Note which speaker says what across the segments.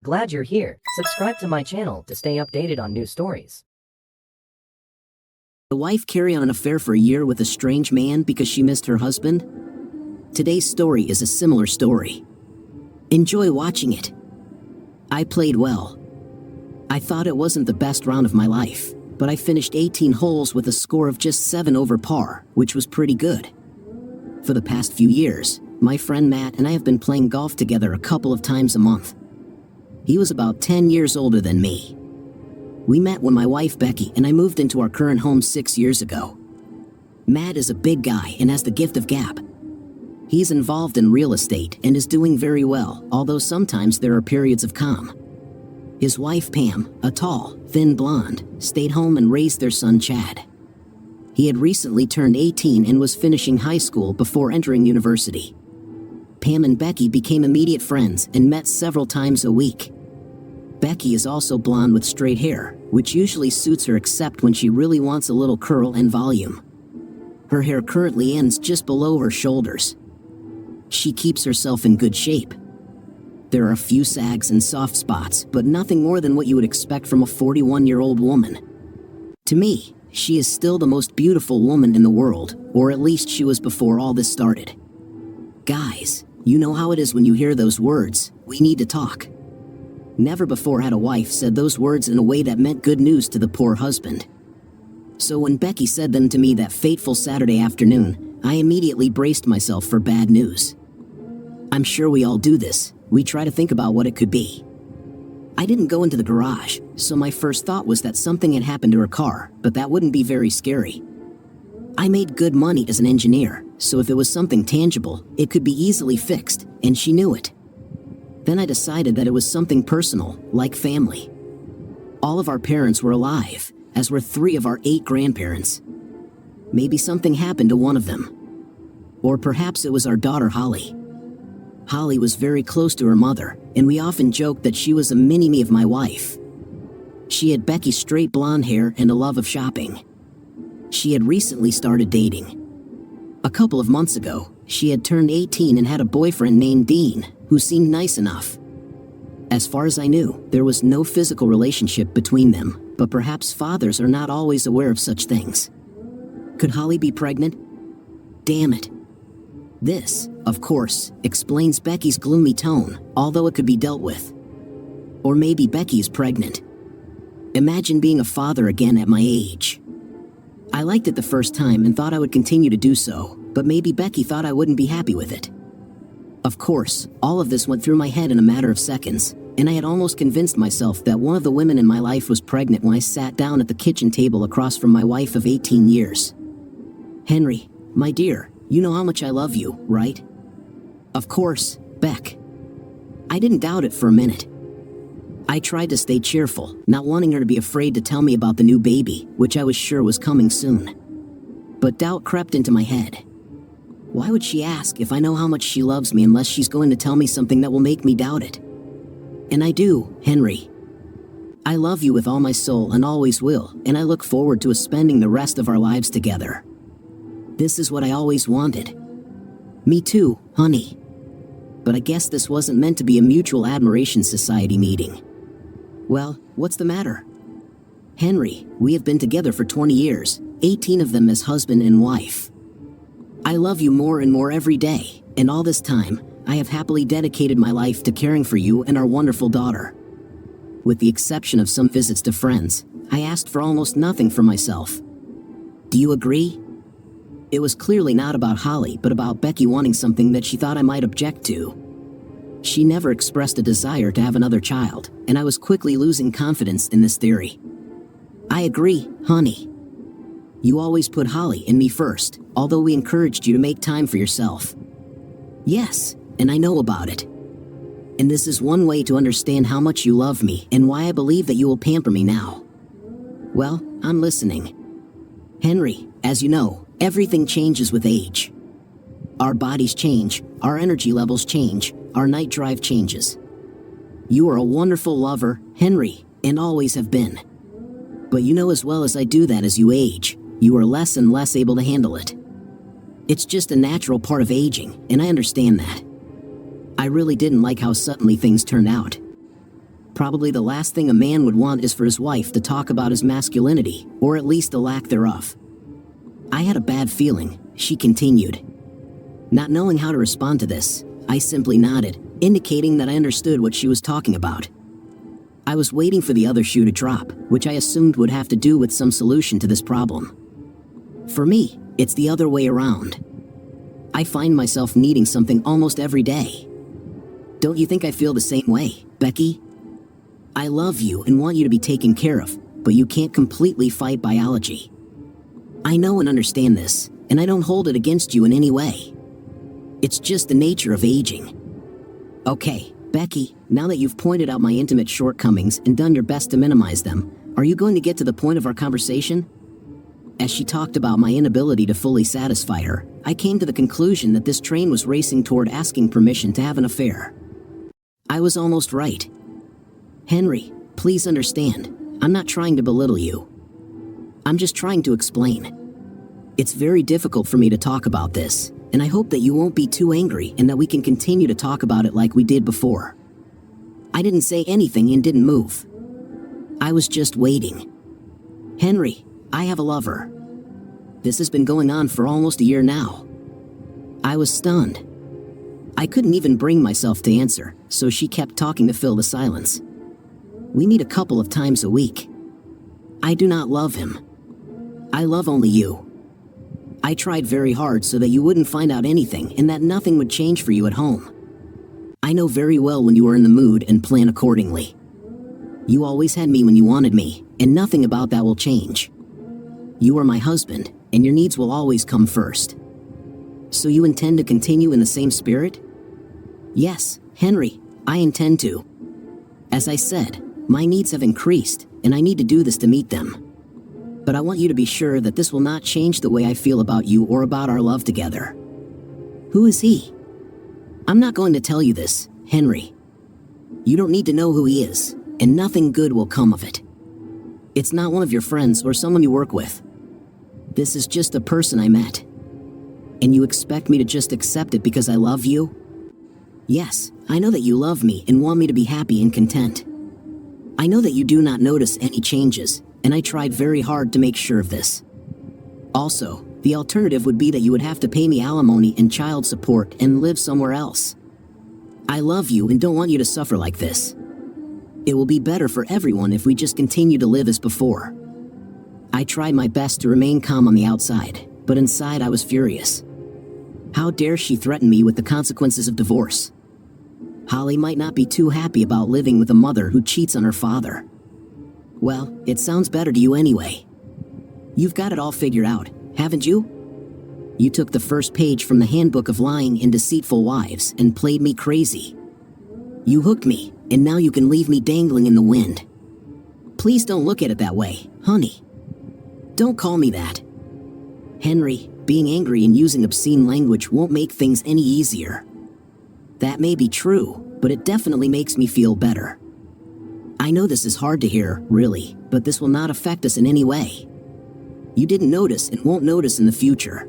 Speaker 1: Glad you're here. Subscribe to my channel to stay updated on new stories.
Speaker 2: The wife carry on an affair for a year with a strange man because she missed her husband? Today's story is a similar story. Enjoy watching it. I played well. I thought it wasn't the best round of my life, but I finished 18 holes with a score of just 7 over par, which was pretty good. For the past few years, my friend Matt and I have been playing golf together a couple of times a month. He was about 10 years older than me. We met when my wife Becky and I moved into our current home 6 years ago. Matt is a big guy and has the gift of gab. He's involved in real estate and is doing very well, although sometimes there are periods of calm. His wife Pam, a tall, thin blonde, stayed home and raised their son Chad. He had recently turned 18 and was finishing high school before entering university. Pam and Becky became immediate friends and met several times a week. Becky is also blonde with straight hair, which usually suits her except when she really wants a little curl and volume. Her hair currently ends just below her shoulders. She keeps herself in good shape. There are a few sags and soft spots, but nothing more than what you would expect from a 41-year-old woman. To me, she is still the most beautiful woman in the world, or at least she was before all this started. Guys, you know how it is when you hear those words, "We need to talk." Never before had a wife said those words in a way that meant good news to the poor husband. So when Becky said them to me that fateful Saturday afternoon, I immediately braced myself for bad news. I'm sure we all do this. We try to think about what it could be. I didn't go into the garage, so my first thought was that something had happened to her car, but that wouldn't be very scary. I made good money as an engineer, so if it was something tangible, it could be easily fixed, and she knew it. Then I decided that it was something personal, like family. All of our parents were alive, as were 3 of our 8 grandparents. Maybe something happened to one of them. Or perhaps it was our daughter Holly. Holly was very close to her mother, and we often joked that she was a mini-me of my wife. She had Becky's straight blonde hair and a love of shopping. She had recently started dating. A couple of months ago, she had turned 18 and had a boyfriend named Dean, who seemed nice enough. As far as I knew, there was no physical relationship between them, but perhaps fathers are not always aware of such things. Could Holly be pregnant? Damn it. This, of course, explains Becky's gloomy tone, although it could be dealt with. Or maybe Becky is pregnant. Imagine being a father again at my age. I liked it the first time and thought I would continue to do so, but maybe Becky thought I wouldn't be happy with it. Of course, all of this went through my head in a matter of seconds, and I had almost convinced myself that one of the women in my life was pregnant when I sat down at the kitchen table across from my wife of 18 years. Henry, my dear, you know how much I love you, right? Of course, Beck. I didn't doubt it for a minute. I tried to stay cheerful, not wanting her to be afraid to tell me about the new baby, which I was sure was coming soon. But doubt crept into my head. Why would she ask if I know how much she loves me unless she's going to tell me something that will make me doubt it? And I do, Henry. I love you with all my soul and always will, and I look forward to spending the rest of our lives together. This is what I always wanted. Me too, honey. But I guess this wasn't meant to be a mutual admiration society meeting. Well, what's the matter? Henry, we have been together for 20 years, 18 of them as husband and wife. I love you more and more every day, and all this time, I have happily dedicated my life to caring for you and our wonderful daughter. With the exception of some visits to friends, I asked for almost nothing for myself. Do you agree? It was clearly not about Holly, but about Becky wanting something that she thought I might object to. She never expressed a desire to have another child, and I was quickly losing confidence in this theory. I agree, honey. You always put Holly and me first, although we encouraged you to make time for yourself. Yes, and I know about it. And this is one way to understand how much you love me and why I believe that you will pamper me now. Well, I'm listening. Henry, as you know, everything changes with age. Our bodies change, our energy levels change, our night drive changes. You are a wonderful lover, Henry, and always have been. But you know as well as I do that as you age, you are less and less able to handle it. It's just a natural part of aging, and I understand that. I really didn't like how suddenly things turned out. Probably the last thing a man would want is for his wife to talk about his masculinity, or at least the lack thereof. I had a bad feeling, she continued. Not knowing how to respond to this, I simply nodded, indicating that I understood what she was talking about. I was waiting for the other shoe to drop, which I assumed would have to do with some solution to this problem. For me, it's the other way around. I find myself needing something almost every day. Don't you think I feel the same way, Becky? I love you and want you to be taken care of, but you can't completely fight biology. I know and understand this, and I don't hold it against you in any way. It's just the nature of aging. Okay, Becky, now that you've pointed out my intimate shortcomings and done your best to minimize them, are you going to get to the point of our conversation? As she talked about my inability to fully satisfy her, I came to the conclusion that this train was racing toward asking permission to have an affair. I was almost right. Henry, please understand, I'm not trying to belittle you. I'm just trying to explain. It's very difficult for me to talk about this, and I hope that you won't be too angry and that we can continue to talk about it like we did before. I didn't say anything and didn't move. I was just waiting. Henry, I have a lover. This has been going on for almost a year now. I was stunned. I couldn't even bring myself to answer, so she kept talking to fill the silence. We meet a couple of times a week. I do not love him. I love only you. I tried very hard so that you wouldn't find out anything and that nothing would change for you at home. I know very well when you are in the mood and plan accordingly. You always had me when you wanted me, and nothing about that will change. You are my husband, and your needs will always come first. So you intend to continue in the same spirit? Yes, Henry, I intend to. As I said, my needs have increased, and I need to do this to meet them. But I want you to be sure that this will not change the way I feel about you or about our love together. Who is he? I'm not going to tell you this, Henry. You don't need to know who he is, and nothing good will come of it. It's not one of your friends or someone you work with. This is just a person I met. And you expect me to just accept it because I love you? Yes, I know that you love me and want me to be happy and content. I know that you do not notice any changes, and I tried very hard to make sure of this. Also, the alternative would be that you would have to pay me alimony and child support and live somewhere else. I love you and don't want you to suffer like this. It will be better for everyone if we just continue to live as before. I tried my best to remain calm on the outside, but inside I was furious. How dare she threaten me with the consequences of divorce? Holly might not be too happy about living with a mother who cheats on her father. Well, it sounds better to you anyway. You've got it all figured out, haven't you? You took the first page from the Handbook of Lying and Deceitful Wives and played me crazy. You hooked me, and now you can leave me dangling in the wind. Please don't look at it that way, honey. Don't call me that. Henry, being angry and using obscene language won't make things any easier. That may be true, but it definitely makes me feel better. I know this is hard to hear, really, but this will not affect us in any way. You didn't notice and won't notice in the future.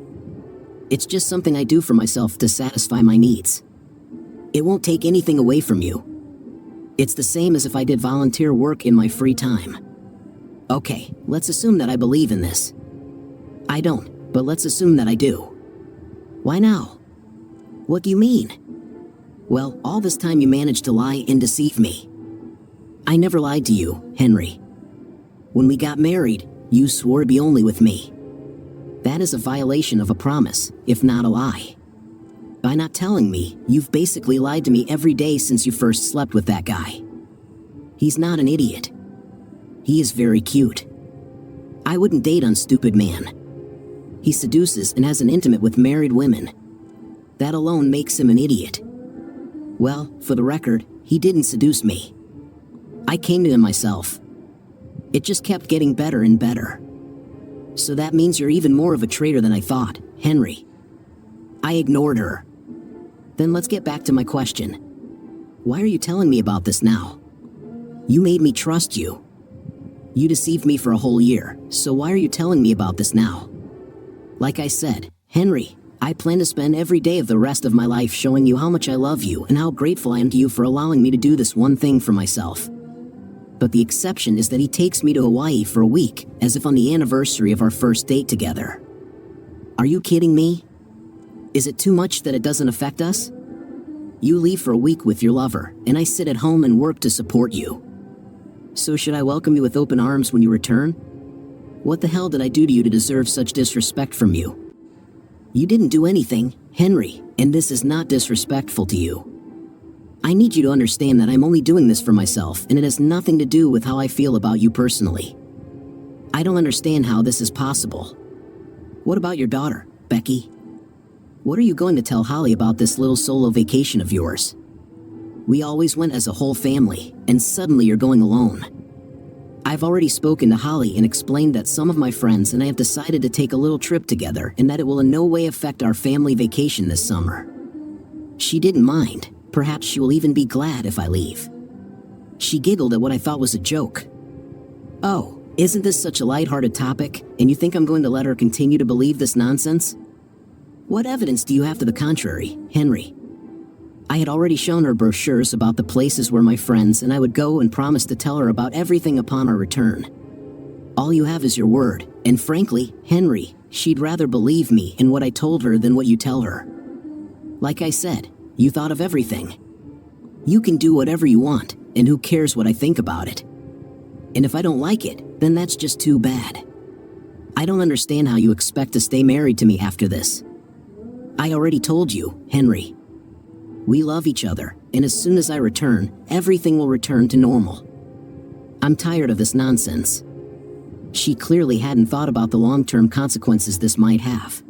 Speaker 2: It's just something I do for myself to satisfy my needs. It won't take anything away from you. It's the same as if I did volunteer work in my free time. Okay, let's assume that I believe in this. I don't, but let's assume that I do. Why now? What do you mean? Well, all this time you managed to lie and deceive me. I never lied to you, Henry. When we got married, you swore to be only with me. That is a violation of a promise, if not a lie. By not telling me, you've basically lied to me every day since you first slept with that guy. He's not an idiot. He is very cute. I wouldn't date on stupid man. He seduces and has an intimate with married women. That alone makes him an idiot. Well, for the record, he didn't seduce me. I came to him myself. It just kept getting better and better. So that means you're even more of a traitor than I thought, Henry. I ignored her. Then let's get back to my question. Why are you telling me about this now? You made me trust you. You deceived me for a whole year, so why are you telling me about this now? Like I said, Henry, I plan to spend every day of the rest of my life showing you how much I love you and how grateful I am to you for allowing me to do this one thing for myself. but the exception is that he takes me to Hawaii for a week, as if on the anniversary of our first date together. Are you kidding me? Is it too much that it doesn't affect us? You leave for a week with your lover, and I sit at home and work to support you. So should I welcome you with open arms when you return? What the hell did I do to you to deserve such disrespect from you? You didn't do anything, Henry, and this is not disrespectful to you. I need you to understand that I'm only doing this for myself, and it has nothing to do with how I feel about you personally. I don't understand how this is possible. What about your daughter, Becky? What are you going to tell Holly about this little solo vacation of yours? We always went as a whole family, and suddenly you're going alone. I've already spoken to Holly and explained that some of my friends and I have decided to take a little trip together and that it will in no way affect our family vacation this summer. She didn't mind. Perhaps she will even be glad if I leave. She giggled at what I thought was a joke. Oh, isn't this such a lighthearted topic, and you think I'm going to let her continue to believe this nonsense? What evidence do you have to the contrary, Henry? I had already shown her brochures about the places where my friends and I would go and promised to tell her about everything upon our return. All you have is your word, and frankly, Henry, she'd rather believe me in what I told her than what you tell her. Like I said, you thought of everything. You can do whatever you want, and who cares what I think about it? And if I don't like it, then that's just too bad. I don't understand how you expect to stay married to me after this. I already told you, Henry. We love each other, and as soon as I return, everything will return to normal. I'm tired of this nonsense. She clearly hadn't thought about the long-term consequences this might have.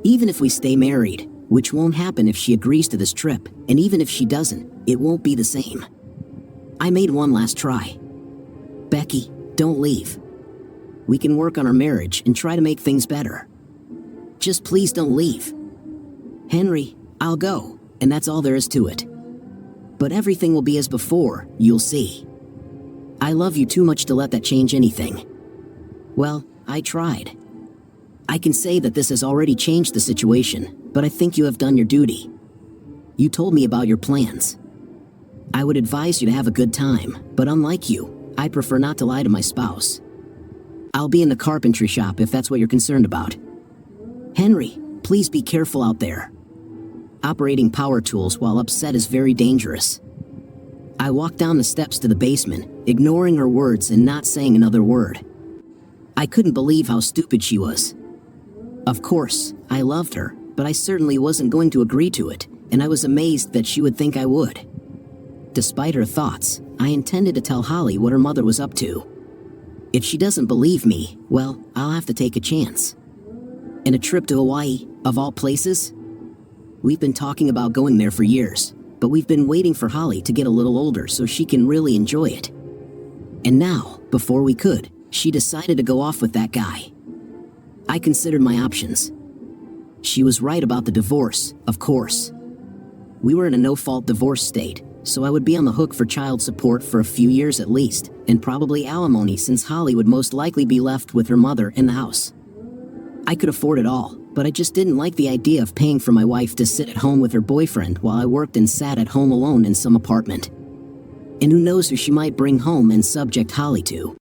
Speaker 2: Even if we stay married, which won't happen if she agrees to this trip, and even if she doesn't, it won't be the same. I made one last try. Becky, don't leave. We can work on our marriage and try to make things better. Just please don't leave. Henry, I'll go, and that's all there is to it. But everything will be as before, you'll see. I love you too much to let that change anything. Well, I tried. I can say that this has already changed the situation, but I think you have done your duty. You told me about your plans. I would advise you to have a good time, but unlike you, I prefer not to lie to my spouse. I'll be in the carpentry shop if that's what you're concerned about. Henry, please be careful out there. Operating power tools while upset is very dangerous. I walked down the steps to the basement, ignoring her words and not saying another word. I couldn't believe how stupid she was. Of course, I loved her, but I certainly wasn't going to agree to it, and I was amazed that she would think I would. Despite her thoughts, I intended to tell Holly what her mother was up to. If she doesn't believe me, well, I'll have to take a chance. And a trip to Hawaii, of all places? We've been talking about going there for years, but we've been waiting for Holly to get a little older so she can really enjoy it. And now, before we could, she decided to go off with that guy. I considered my options. She was right about the divorce, of course. We were in a no-fault divorce state, so I would be on the hook for child support for a few years at least, and probably alimony since Holly would most likely be left with her mother in the house. I could afford it all, but I just didn't like the idea of paying for my wife to sit at home with her boyfriend while I worked and sat at home alone in some apartment. And who knows who she might bring home and subject Holly to.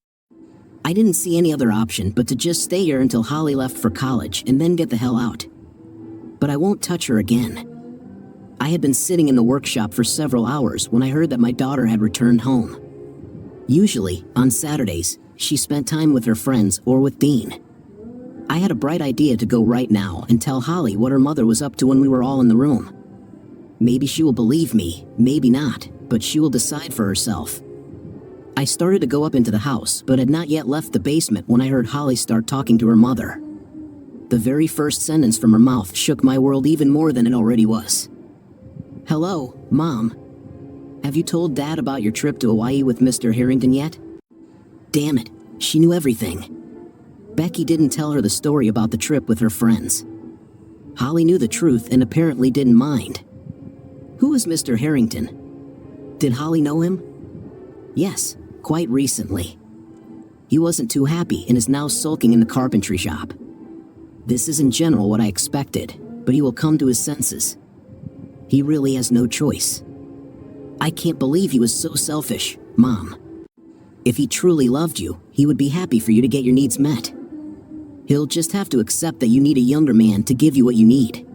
Speaker 2: I didn't see any other option but to just stay here until Holly left for college and then get the hell out. But I won't touch her again. I had been sitting in the workshop for several hours when I heard that my daughter had returned home. Usually, on Saturdays, she spent time with her friends or with Dean. I had a bright idea to go right now and tell Holly what her mother was up to when we were all in the room. Maybe she will believe me, maybe not, but she will decide for herself. I started to go up into the house, but had not yet left the basement when I heard Holly start talking to her mother. The very first sentence from her mouth shook my world even more than it already was. Hello, Mom. Have you told Dad about your trip to Hawaii with Mr. Harrington yet? Damn it, she knew everything. Becky didn't tell her the story about the trip with her friends. Holly knew the truth and apparently didn't mind. Who is Mr. Harrington? Did Holly know him? Yes, quite recently. He wasn't too happy and is now sulking in the carpentry shop. This is in general what I expected, but he will come to his senses. He really has no choice. I can't believe he was so selfish, Mom. If he truly loved you, he would be happy for you to get your needs met. He'll just have to accept that you need a younger man to give you what you need.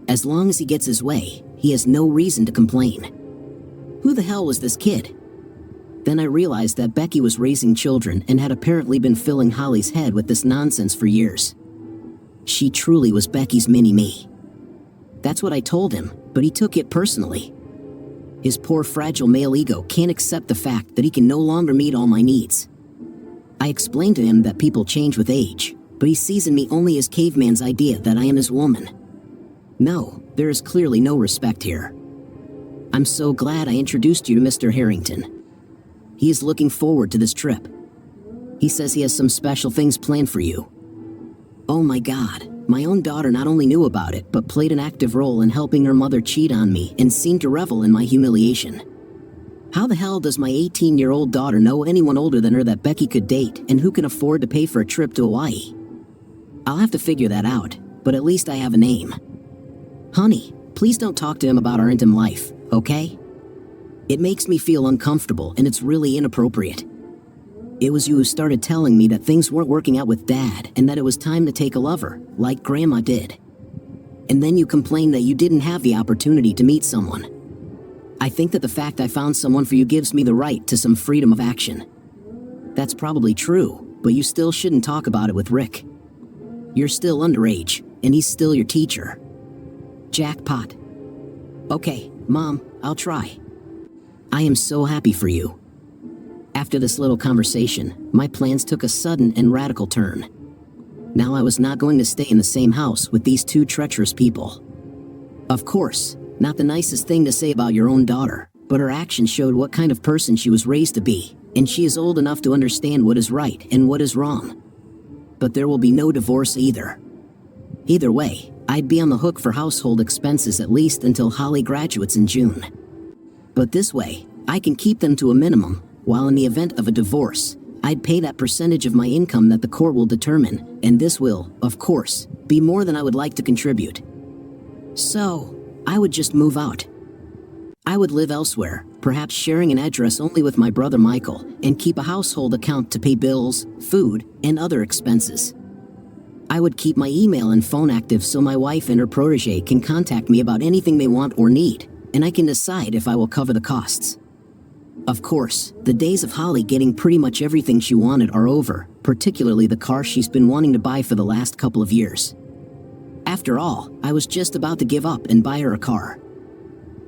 Speaker 2: As long as he gets his way, he has no reason to complain. Who the hell was this kid? Then I realized that Becky was raising children and had apparently been filling Holly's head with this nonsense for years. She truly was Becky's mini-me. That's what I told him, but he took it personally. His poor fragile male ego can't accept the fact that he can no longer meet all my needs. I explained to him that people change with age, but he sees in me only his caveman's idea that I am his woman. No, there is clearly no respect here. I'm so glad I introduced you to Mr. Harrington. He is looking forward to this trip. He says he has some special things planned for you. Oh my God, my own daughter not only knew about it, but played an active role in helping her mother cheat on me and seemed to revel in my humiliation. How the hell does my 18-year-old daughter know anyone older than her that Becky could date and who can afford to pay for a trip to Hawaii? I'll have to figure that out, but at least I have a name. Honey, please don't talk to him about our intimate life, okay? It makes me feel uncomfortable and it's really inappropriate. It was you who started telling me that things weren't working out with Dad and that it was time to take a lover, like Grandma did. And then you complained that you didn't have the opportunity to meet someone. I think that the fact I found someone for you gives me the right to some freedom of action. That's probably true, but you still shouldn't talk about it with Rick. You're still underage, and he's still your teacher. Jackpot. Okay, Mom, I'll try. I am so happy for you. After this little conversation, my plans took a sudden and radical turn. Now I was not going to stay in the same house with these two treacherous people. Of course, not the nicest thing to say about your own daughter, but her actions showed what kind of person she was raised to be, and she is old enough to understand what is right and what is wrong. But there will be no divorce either. Either way, I'd be on the hook for household expenses at least until Holly graduates in June. But this way, I can keep them to a minimum, while in the event of a divorce, I'd pay that percentage of my income that the court will determine, and this will, of course, be more than I would like to contribute. So, I would just move out. I would live elsewhere, perhaps sharing an address only with my brother Michael, and keep a household account to pay bills, food, and other expenses. I would keep my email and phone active so my wife and her protege can contact me about anything they want or need, and I can decide if I will cover the costs. Of course, the days of Holly getting pretty much everything she wanted are over, particularly the car she's been wanting to buy for the last couple of years. After all, I was just about to give up and buy her a car.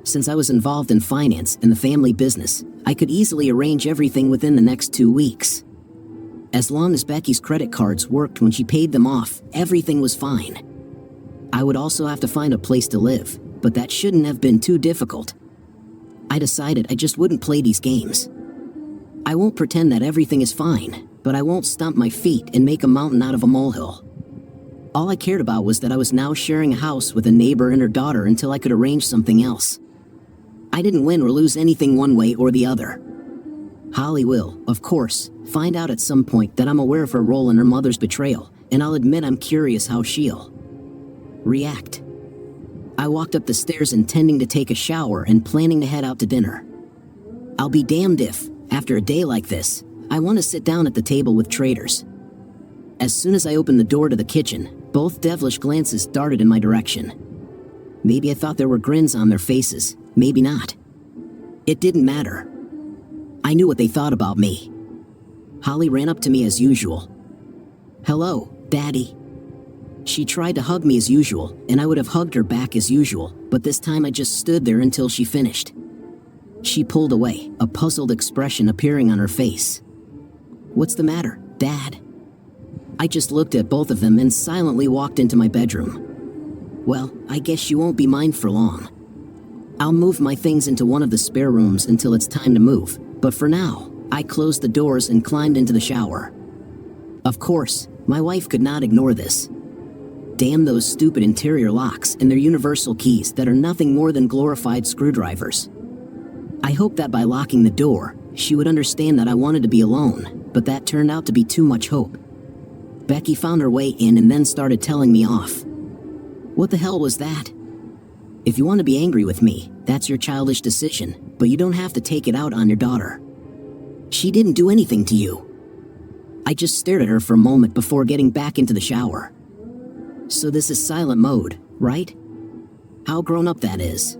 Speaker 2: Since I was involved in finance and the family business, I could easily arrange everything within the next 2 weeks. As long as Becky's credit cards worked when she paid them off, everything was fine. I would also have to find a place to live, but that shouldn't have been too difficult. I decided I just wouldn't play these games. I won't pretend that everything is fine, but I won't stomp my feet and make a mountain out of a molehill. All I cared about was that I was now sharing a house with a neighbor and her daughter until I could arrange something else. I didn't win or lose anything one way or the other. Holly will, of course, find out at some point that I'm aware of her role in her mother's betrayal, and I'll admit I'm curious how she'll react. I walked up the stairs intending to take a shower and planning to head out to dinner. I'll be damned if, after a day like this, I want to sit down at the table with traitors. As soon as I opened the door to the kitchen, both devilish glances darted in my direction. Maybe I thought there were grins on their faces, maybe not. It didn't matter. I knew what they thought about me. Holly ran up to me as usual. "Hello, Daddy." She tried to hug me as usual, and I would have hugged her back as usual, but this time I just stood there until she finished. She pulled away, a puzzled expression appearing on her face. "What's the matter, Dad?" I just looked at both of them and silently walked into my bedroom. "Well, I guess you won't be mine for long. I'll move my things into one of the spare rooms until it's time to move, but for now, I closed the doors and climbed into the shower. Of course, my wife could not ignore this. Damn those stupid interior locks and their universal keys that are nothing more than glorified screwdrivers. I hoped that by locking the door, she would understand that I wanted to be alone, but that turned out to be too much hope. Becky found her way in and then started telling me off. What the hell was that? If you want to be angry with me, that's your childish decision, but you don't have to take it out on your daughter. She didn't do anything to you. I just stared at her for a moment before getting back into the shower. So this is silent mode, right? How grown up that is.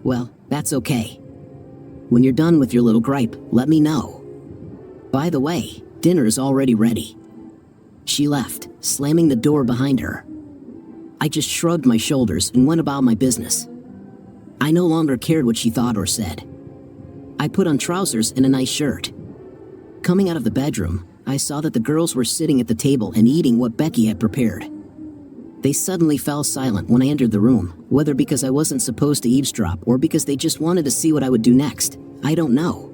Speaker 2: Well, that's okay. When you're done with your little gripe, let me know. By the way, dinner is already ready. She left, slamming the door behind her. I just shrugged my shoulders and went about my business. I no longer cared what she thought or said. I put on trousers and a nice shirt. Coming out of the bedroom, I saw that the girls were sitting at the table and eating what Becky had prepared. They suddenly fell silent when I entered the room, whether because I wasn't supposed to eavesdrop or because they just wanted to see what I would do next, I don't know.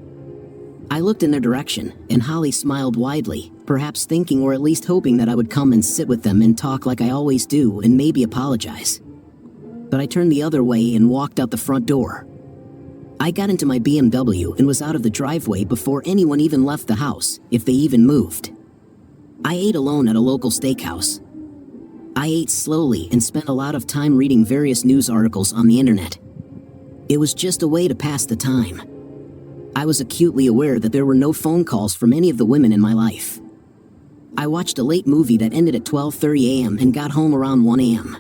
Speaker 2: I looked in their direction, and Holly smiled widely, perhaps thinking or at least hoping that I would come and sit with them and talk like I always do and maybe apologize. But I turned the other way and walked out the front door. I got into my BMW and was out of the driveway before anyone even left the house, if they even moved. I ate alone at a local steakhouse. I ate slowly and spent a lot of time reading various news articles on the internet. It was just a way to pass the time. I was acutely aware that there were no phone calls from any of the women in my life. I watched a late movie that ended at 12:30 a.m. and got home around 1 a.m.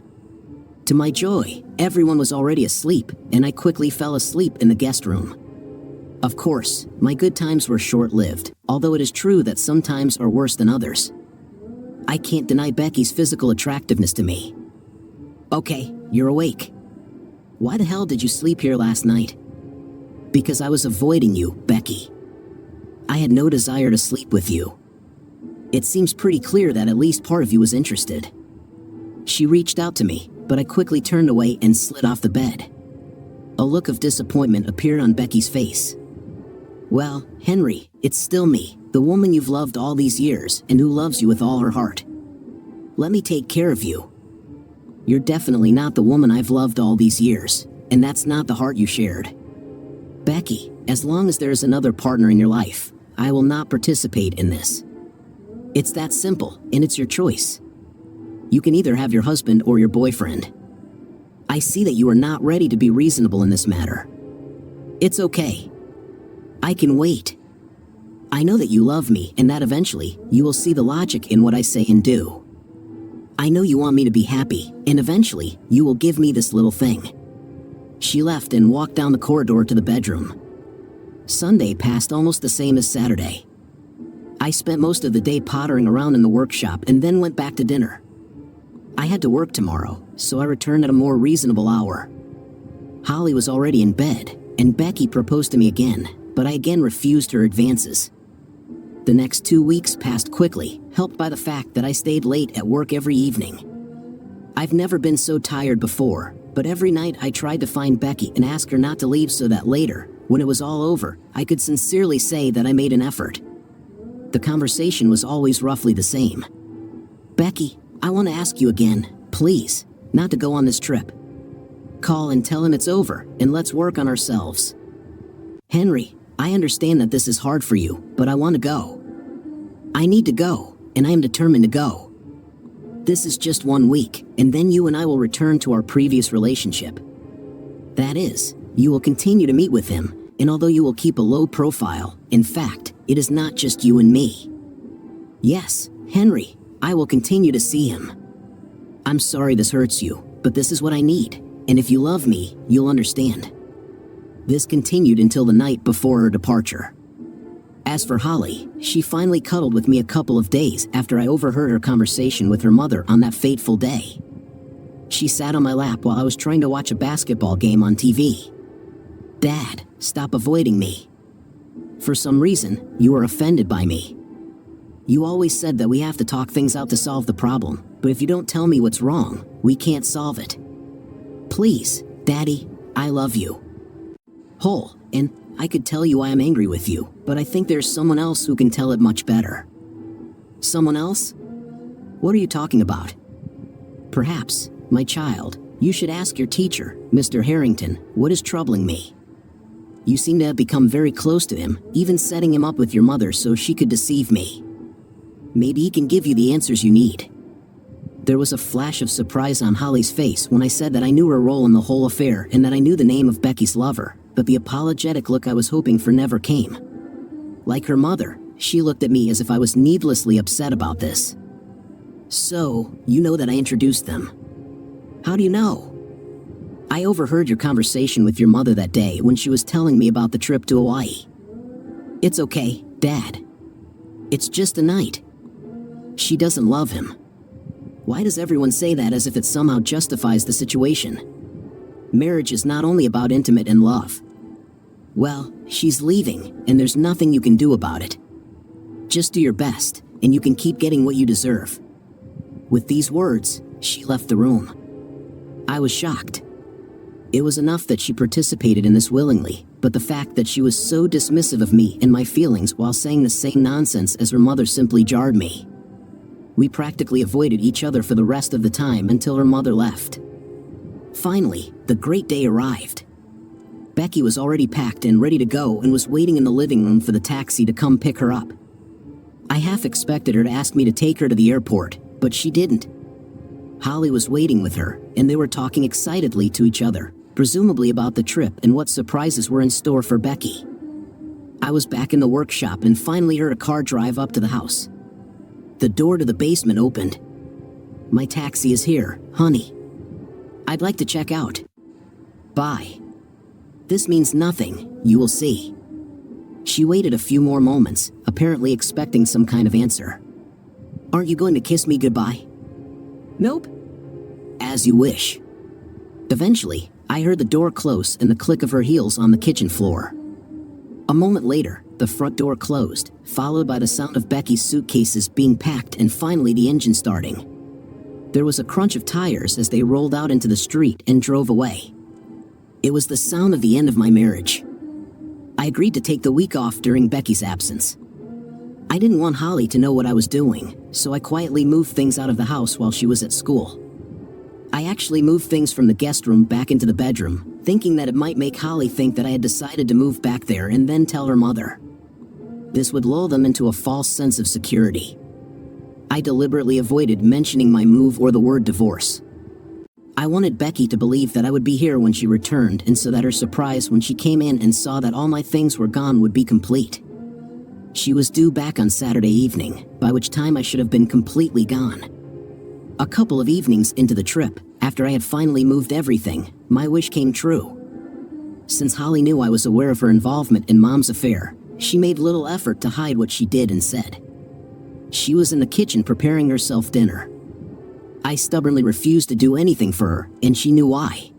Speaker 2: To my joy, everyone was already asleep, and I quickly fell asleep in the guest room. Of course, my good times were short-lived, although it is true that some times are worse than others. I can't deny Becky's physical attractiveness to me. Okay, you're awake. Why the hell did you sleep here last night? Because I was avoiding you, Becky. I had no desire to sleep with you. It seems pretty clear that at least part of you was interested. She reached out to me, but I quickly turned away and slid off the bed. A look of disappointment appeared on Becky's face. Well, Henry, it's still me, the woman you've loved all these years and who loves you with all her heart. Let me take care of you. You're definitely not the woman I've loved all these years, and that's not the heart you shared. Becky, as long as there's another partner in your life, I will not participate in this. It's that simple, and it's your choice. You can either have your husband or your boyfriend. I see that you are not ready to be reasonable in this matter. It's okay. I can wait. I know that you love me and that eventually you will see the logic in what I say and do. I know you want me to be happy, and eventually you will give me this little thing. She left and walked down the corridor to the bedroom. Sunday passed almost the same as Saturday. I spent most of the day pottering around in the workshop and then went back to dinner. I had to work tomorrow, so I returned at a more reasonable hour. Holly was already in bed, and Becky proposed to me again, but I again refused her advances. The next 2 weeks passed quickly, helped by the fact that I stayed late at work every evening. I've never been so tired before, but every night I tried to find Becky and ask her not to leave so that later, when it was all over, I could sincerely say that I made an effort. The conversation was always roughly the same. Becky, I want to ask you again, please, not to go on this trip. Call and tell him it's over, and let's work on ourselves. Henry, I understand that this is hard for you, but I want to go. I need to go, and I am determined to go. This is just 1 week, and then you and I will return to our previous relationship. That is, you will continue to meet with him, and although you will keep a low profile, in fact, it is not just you and me. Yes, Henry, I will continue to see him. I'm sorry this hurts you, but this is what I need, and if you love me, you'll understand. This continued until the night before her departure. As for Holly, she finally cuddled with me a couple of days after I overheard her conversation with her mother on that fateful day. She sat on my lap while I was trying to watch a basketball game on TV. Dad, stop avoiding me. For some reason, you are offended by me. You always said that we have to talk things out to solve the problem, but if you don't tell me what's wrong, we can't solve it. Please, Daddy, I love you. Whole, and I could tell you I am angry with you, but I think there's someone else who can tell it much better. Someone else? What are you talking about? Perhaps, my child, you should ask your teacher, Mr. Harrington, what is troubling me. You seem to have become very close to him, even setting him up with your mother so she could deceive me. Maybe he can give you the answers you need. There was a flash of surprise on Holly's face when I said that I knew her role in the whole affair and that I knew the name of Becky's lover, but the apologetic look I was hoping for never came. Like her mother, she looked at me as if I was needlessly upset about this. So, you know that I introduced them. How do you know? I overheard your conversation with your mother that day when she was telling me about the trip to Hawaii. It's okay, Dad. It's just a night. She doesn't love him. Why does everyone say that as if it somehow justifies the situation? Marriage is not only about intimate and love. Well, she's leaving, and there's nothing you can do about it. Just do your best, and you can keep getting what you deserve. With these words, she left the room. I was shocked. It was enough that she participated in this willingly, but the fact that she was so dismissive of me and my feelings while saying the same nonsense as her mother simply jarred me. We practically avoided each other for the rest of the time until her mother left. Finally, the great day arrived. Becky was already packed and ready to go and was waiting in the living room for the taxi to come pick her up. I half expected her to ask me to take her to the airport, but she didn't. Holly was waiting with her, and they were talking excitedly to each other, presumably about the trip and what surprises were in store for Becky. I was back in the workshop and finally heard a car drive up to the house. The door to the basement opened. My taxi is here, honey. I'd like to check out. Bye. This means nothing, you will see. She waited a few more moments, apparently expecting some kind of answer. Aren't you going to kiss me goodbye? Nope. As you wish. Eventually, I heard the door close and the click of her heels on the kitchen floor. A moment later, the front door closed, followed by the sound of Becky's suitcases being packed and finally the engine starting. There was a crunch of tires as they rolled out into the street and drove away. It was the sound of the end of my marriage. I agreed to take the week off during Becky's absence. I didn't want Holly to know what I was doing, so I quietly moved things out of the house while she was at school. I actually moved things from the guest room back into the bedroom, thinking that it might make Holly think that I had decided to move back there and then tell her mother. This would lull them into a false sense of security. I deliberately avoided mentioning my move or the word divorce. I wanted Becky to believe that I would be here when she returned, and so that her surprise when she came in and saw that all my things were gone would be complete. She was due back on Saturday evening, by which time I should have been completely gone. A couple of evenings into the trip, after I had finally moved everything, my wish came true. Since Holly knew I was aware of her involvement in Mom's affair, she made little effort to hide what she did and said. She was in the kitchen preparing herself dinner. I stubbornly refused to do anything for her, and she knew why.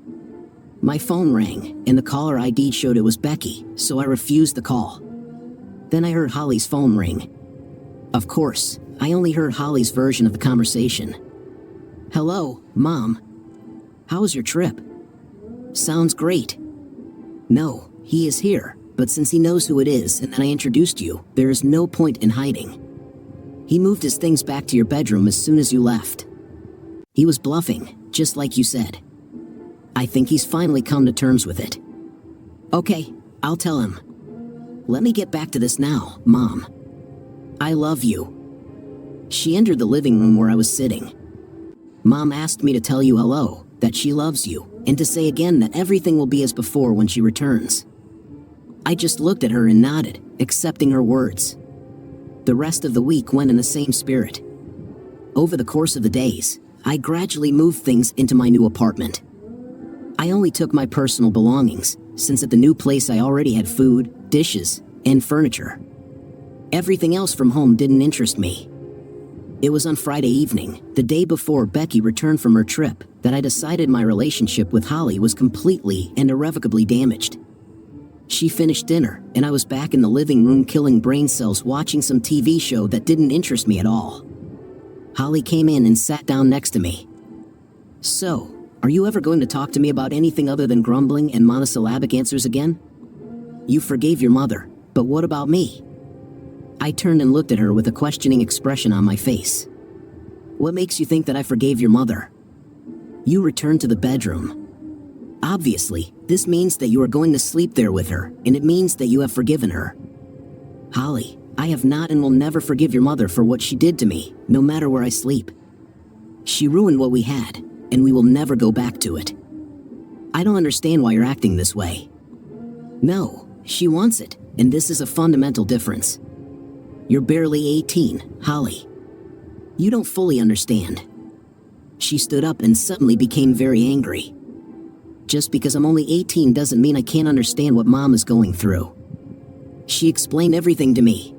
Speaker 2: My phone rang, and the caller ID showed it was Becky, so I refused the call. Then I heard Holly's phone ring. Of course, I only heard Holly's version of the conversation. Hello, Mom. How was your trip? Sounds great. No, he is here, but since he knows who it is and that I introduced you, there is no point in hiding. He moved his things back to your bedroom as soon as you left. He was bluffing, just like you said. I think he's finally come to terms with it. Okay, I'll tell him. Let me get back to this now, Mom. I love you. She entered the living room where I was sitting. Mom asked me to tell you hello, that she loves you, and to say again that everything will be as before when she returns. I just looked at her and nodded, accepting her words. The rest of the week went in the same spirit. Over the course of the days, I gradually moved things into my new apartment. I only took my personal belongings, since at the new place I already had food, dishes, and furniture. Everything else from home didn't interest me. It was on Friday evening, the day before Becky returned from her trip, that I decided my relationship with Holly was completely and irrevocably damaged. She finished dinner, and I was back in the living room killing brain cells watching some TV show that didn't interest me at all. Holly came in and sat down next to me. So, are you ever going to talk to me about anything other than grumbling and monosyllabic answers again? You forgave your mother, but what about me? I turned and looked at her with a questioning expression on my face. What makes you think that I forgave your mother? You returned to the bedroom. Obviously, this means that you are going to sleep there with her, and it means that you have forgiven her. Holly, I have not and will never forgive your mother for what she did to me, no matter where I sleep. She ruined what we had, and we will never go back to it. I don't understand why you're acting this way. No, She wants it, and this is a fundamental difference. You're barely 18, Holly. You don't fully understand. She stood up and suddenly became very angry. Just because I'm only 18 doesn't mean I can't understand what Mom is going through. She explained everything to me.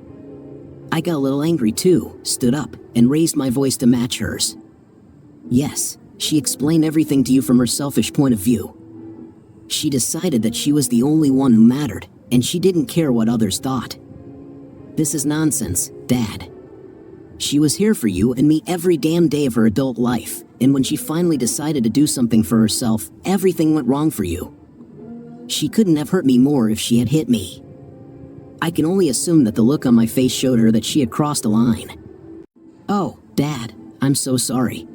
Speaker 2: I got a little angry too, stood up, and raised my voice to match hers. Yes, she explained everything to you from her selfish point of view. She decided that she was the only one who mattered, and she didn't care what others thought. This is nonsense, Dad. She was here for you and me every damn day of her adult life, and when she finally decided to do something for herself, everything went wrong for you. She couldn't have hurt me more if she had hit me. I can only assume that the look on my face showed her that she had crossed a line. Oh, Dad, I'm so sorry.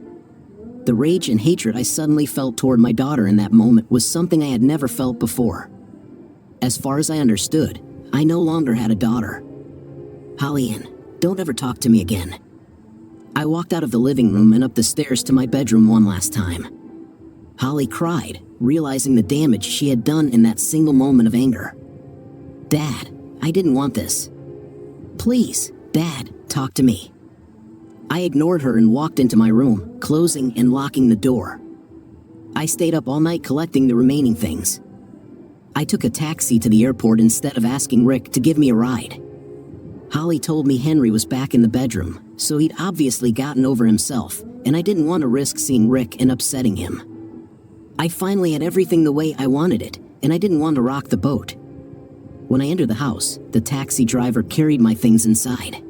Speaker 2: The rage and hatred I suddenly felt toward my daughter in that moment was something I had never felt before. As far as I understood, I no longer had a daughter. Holly-Ann, don't ever talk to me again. I walked out of the living room and up the stairs to my bedroom one last time. Holly cried, realizing the damage she had done in that single moment of anger. Dad, I didn't want this. Please, Dad, talk to me. I ignored her and walked into my room, closing and locking the door. I stayed up all night collecting the remaining things. I took a taxi to the airport instead of asking Rick to give me a ride. Holly told me Henry was back in the bedroom, so he'd obviously gotten over himself, and I didn't want to risk seeing Rick and upsetting him. I finally had everything the way I wanted it, and I didn't want to rock the boat. When I entered the house, the taxi driver carried my things inside.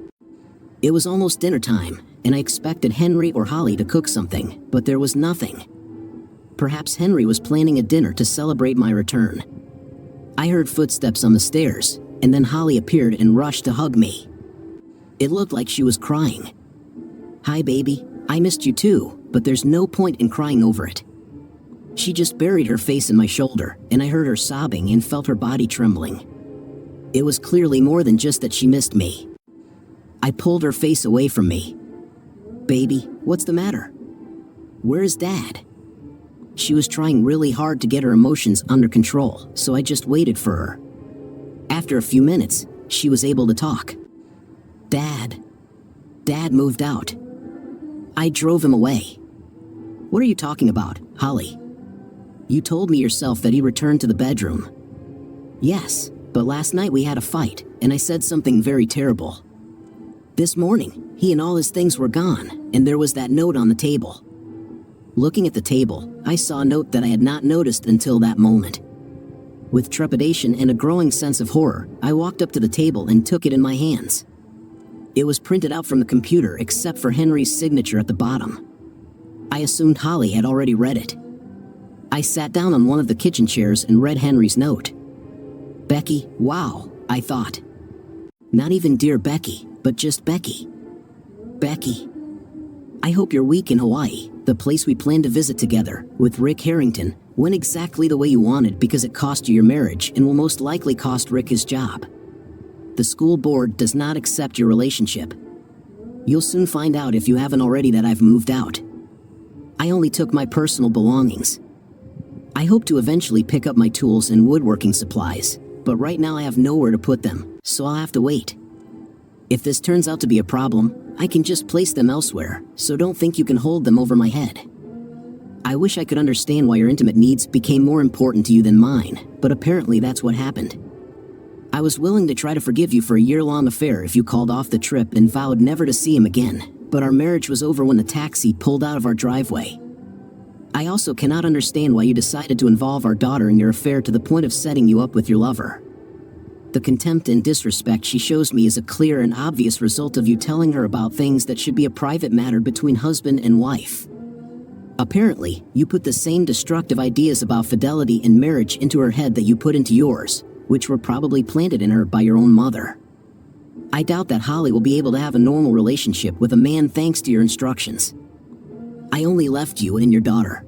Speaker 2: It was almost dinner time, and I expected Henry or Holly to cook something, but there was nothing. Perhaps Henry was planning a dinner to celebrate my return. I heard footsteps on the stairs, and then Holly appeared and rushed to hug me. It looked like she was crying. Hi, baby, I missed you too, but there's no point in crying over it. She just buried her face in my shoulder, and I heard her sobbing and felt her body trembling. It was clearly more than just that she missed me. I pulled her face away from me. Baby, what's the matter? Where is Dad? She was trying really hard to get her emotions under control, so I just waited for her. After a few minutes, she was able to talk. Dad moved out. I drove him away. What are you talking about, Holly? You told me yourself that he returned to the bedroom. Yes, but last night we had a fight, and I said something very terrible. This morning, he and all his things were gone, and there was that note on the table. Looking at the table, I saw a note that I had not noticed until that moment. With trepidation and a growing sense of horror, I walked up to the table and took it in my hands. It was printed out from the computer except for Henry's signature at the bottom. I assumed Holly had already read it. I sat down on one of the kitchen chairs and read Henry's note. Becky, wow, I thought. Not even dear Becky, but just Becky. Becky, I hope your week in Hawaii, the place we planned to visit together, with Rick Harrington, went exactly the way you wanted because it cost you your marriage and will most likely cost Rick his job. The school board does not accept your relationship. You'll soon find out if you haven't already that I've moved out. I only took my personal belongings. I hope to eventually pick up my tools and woodworking supplies, but right now I have nowhere to put them, so I'll have to wait. If this turns out to be a problem, I can just place them elsewhere, so don't think you can hold them over my head. I wish I could understand why your intimate needs became more important to you than mine, but apparently that's what happened. I was willing to try to forgive you for a year-long affair if you called off the trip and vowed never to see him again, but our marriage was over when the taxi pulled out of our driveway. I also cannot understand why you decided to involve our daughter in your affair to the point of setting you up with your lover. The contempt and disrespect she shows me is a clear and obvious result of you telling her about things that should be a private matter between husband and wife. Apparently, you put the same destructive ideas about fidelity and marriage into her head that you put into yours, which were probably planted in her by your own mother. I doubt that Holly will be able to have a normal relationship with a man thanks to your instructions. I only left you and your daughter.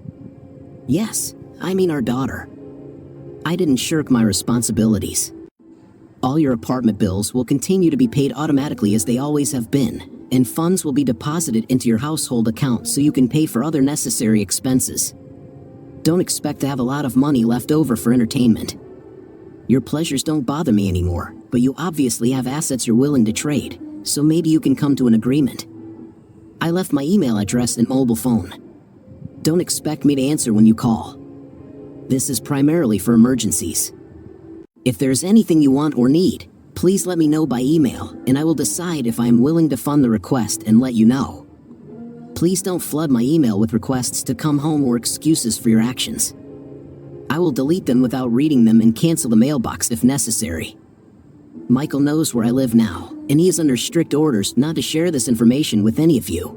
Speaker 2: Yes, I mean our daughter. I didn't shirk my responsibilities. All your apartment bills will continue to be paid automatically as they always have been, and funds will be deposited into your household account so you can pay for other necessary expenses. Don't expect to have a lot of money left over for entertainment. Your pleasures don't bother me anymore, but you obviously have assets you're willing to trade, so maybe you can come to an agreement. I left my email address and mobile phone. Don't expect me to answer when you call. This is primarily for emergencies. If there's anything you want or need, please let me know by email, and I will decide if I am willing to fund the request and let you know. Please don't flood my email with requests to come home or excuses for your actions. I will delete them without reading them and cancel the mailbox if necessary. Michael knows where I live now, and he is under strict orders not to share this information with any of you.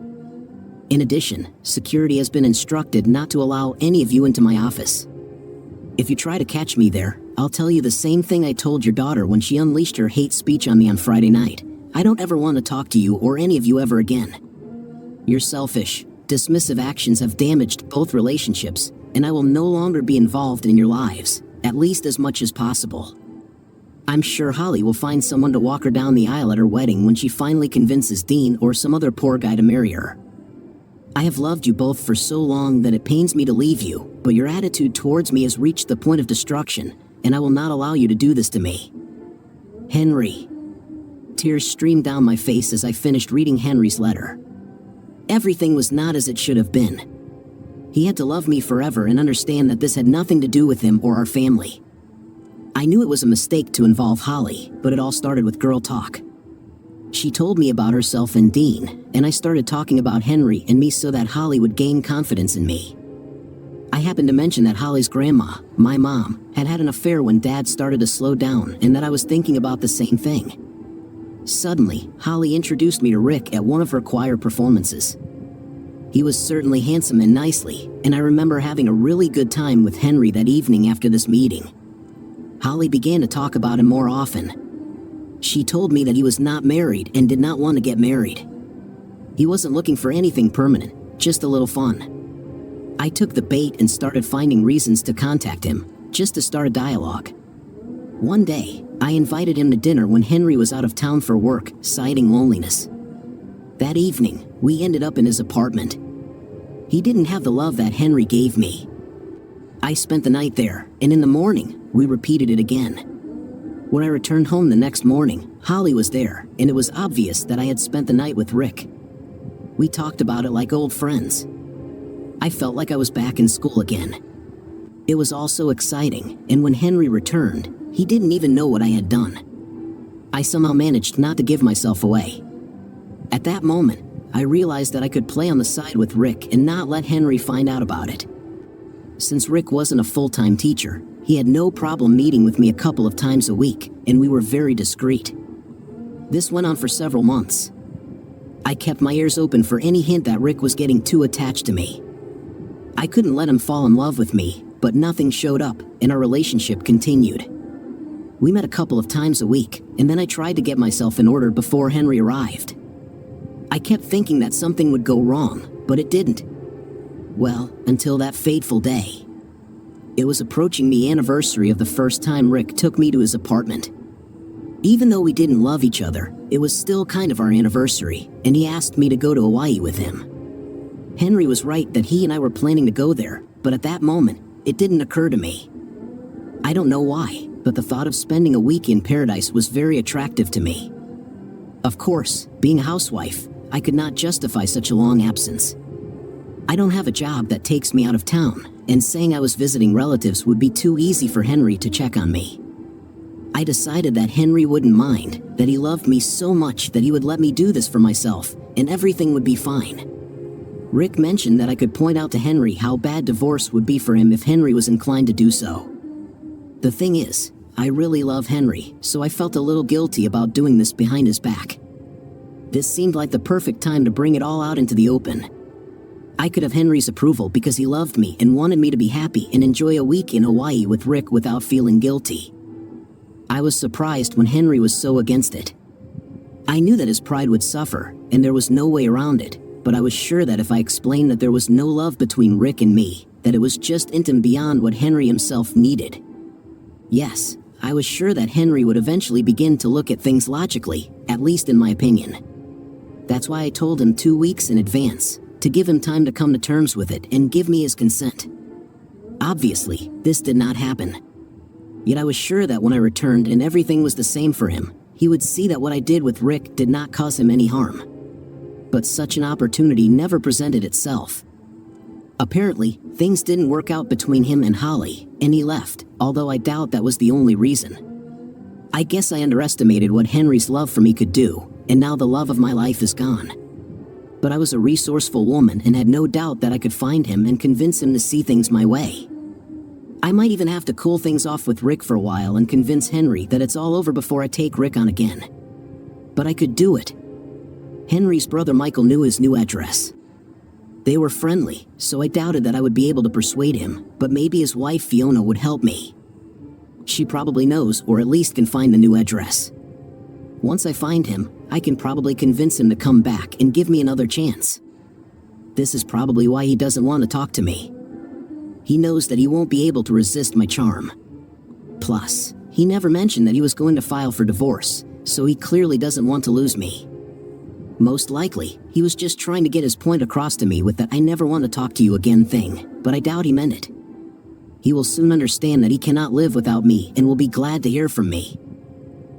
Speaker 2: In addition, security has been instructed not to allow any of you into my office. If you try to catch me there, I'll tell you the same thing I told your daughter when she unleashed her hate speech on me on Friday night. I don't ever want to talk to you or any of you ever again. Your selfish, dismissive actions have damaged both relationships, and I will no longer be involved in your lives, at least as much as possible. I'm sure Holly will find someone to walk her down the aisle at her wedding when she finally convinces Dean or some other poor guy to marry her. I have loved you both for so long that it pains me to leave you, but your attitude towards me has reached the point of destruction, and I will not allow you to do this to me. Henry. Tears streamed down my face as I finished reading Henry's letter. Everything was not as it should have been. He had to love me forever and understand that this had nothing to do with him or our family. I knew it was a mistake to involve Holly, but it all started with girl talk. She told me about herself and Dean, and I started talking about Henry and me so that Holly would gain confidence in me. I happened to mention that Holly's grandma, my mom, had had an affair when Dad started to slow down and that I was thinking about the same thing. Suddenly, Holly introduced me to Rick at one of her choir performances. He was certainly handsome and nicely, and I remember having a really good time with Henry that evening after this meeting. Holly began to talk about him more often. She told me that he was not married and did not want to get married. He wasn't looking for anything permanent, just a little fun. I took the bait and started finding reasons to contact him, just to start a dialogue. One day, I invited him to dinner when Henry was out of town for work, citing loneliness. That evening, we ended up in his apartment. He didn't have the love that Henry gave me. I spent the night there, and in the morning, we repeated it again. When I returned home the next morning, Holly was there, and it was obvious that I had spent the night with Rick. We talked about it like old friends. I felt like I was back in school again. It was all so exciting, and when Henry returned, he didn't even know what I had done. I somehow managed not to give myself away. At that moment, I realized that I could play on the side with Rick and not let Henry find out about it. Since Rick wasn't a full-time teacher, he had no problem meeting with me a couple of times a week, and we were very discreet. This went on for several months. I kept my ears open for any hint that Rick was getting too attached to me. I couldn't let him fall in love with me, but nothing showed up, and our relationship continued. We met a couple of times a week, and then I tried to get myself in order before Henry arrived. I kept thinking that something would go wrong, but it didn't. Well, until that fateful day. It was approaching the anniversary of the first time Rick took me to his apartment. Even though we didn't love each other, it was still kind of our anniversary, and he asked me to go to Hawaii with him. Henry was right that he and I were planning to go there, but at that moment, it didn't occur to me. I don't know why, but the thought of spending a week in paradise was very attractive to me. Of course, being a housewife, I could not justify such a long absence. I don't have a job that takes me out of town, and saying I was visiting relatives would be too easy for Henry to check on me. I decided that Henry wouldn't mind, that he loved me so much that he would let me do this for myself, and everything would be fine. Rick mentioned that I could point out to Henry how bad divorce would be for him if Henry was inclined to do so. The thing is, I really love Henry, so I felt a little guilty about doing this behind his back. This seemed like the perfect time to bring it all out into the open. I could have Henry's approval because he loved me and wanted me to be happy and enjoy a week in Hawaii with Rick without feeling guilty. I was surprised when Henry was so against it. I knew that his pride would suffer, and there was no way around it, but I was sure that if I explained that there was no love between Rick and me, that it was just intimate beyond what Henry himself needed. Yes, I was sure that Henry would eventually begin to look at things logically, at least in my opinion. That's why I told him 2 weeks in advance, to give him time to come to terms with it and give me his consent. Obviously, this did not happen. Yet I was sure that when I returned and everything was the same for him, he would see that what I did with Rick did not cause him any harm. But such an opportunity never presented itself. Apparently, things didn't work out between him and Holly, and he left, although I doubt that was the only reason. I guess I underestimated what Henry's love for me could do, and now the love of my life is gone. But I was a resourceful woman and had no doubt that I could find him and convince him to see things my way. I might even have to cool things off with Rick for a while and convince Henry that it's all over before I take Rick on again. But I could do it. Henry's brother Michael knew his new address. They were friendly, so I doubted that I would be able to persuade him, but maybe his wife Fiona would help me. She probably knows, or at least can find the new address. Once I find him, I can probably convince him to come back and give me another chance. This is probably why he doesn't want to talk to me. He knows that he won't be able to resist my charm. Plus, he never mentioned that he was going to file for divorce, so he clearly doesn't want to lose me. Most likely, he was just trying to get his point across to me with that "I never want to talk to you again" thing, but I doubt he meant it. He will soon understand that he cannot live without me and will be glad to hear from me.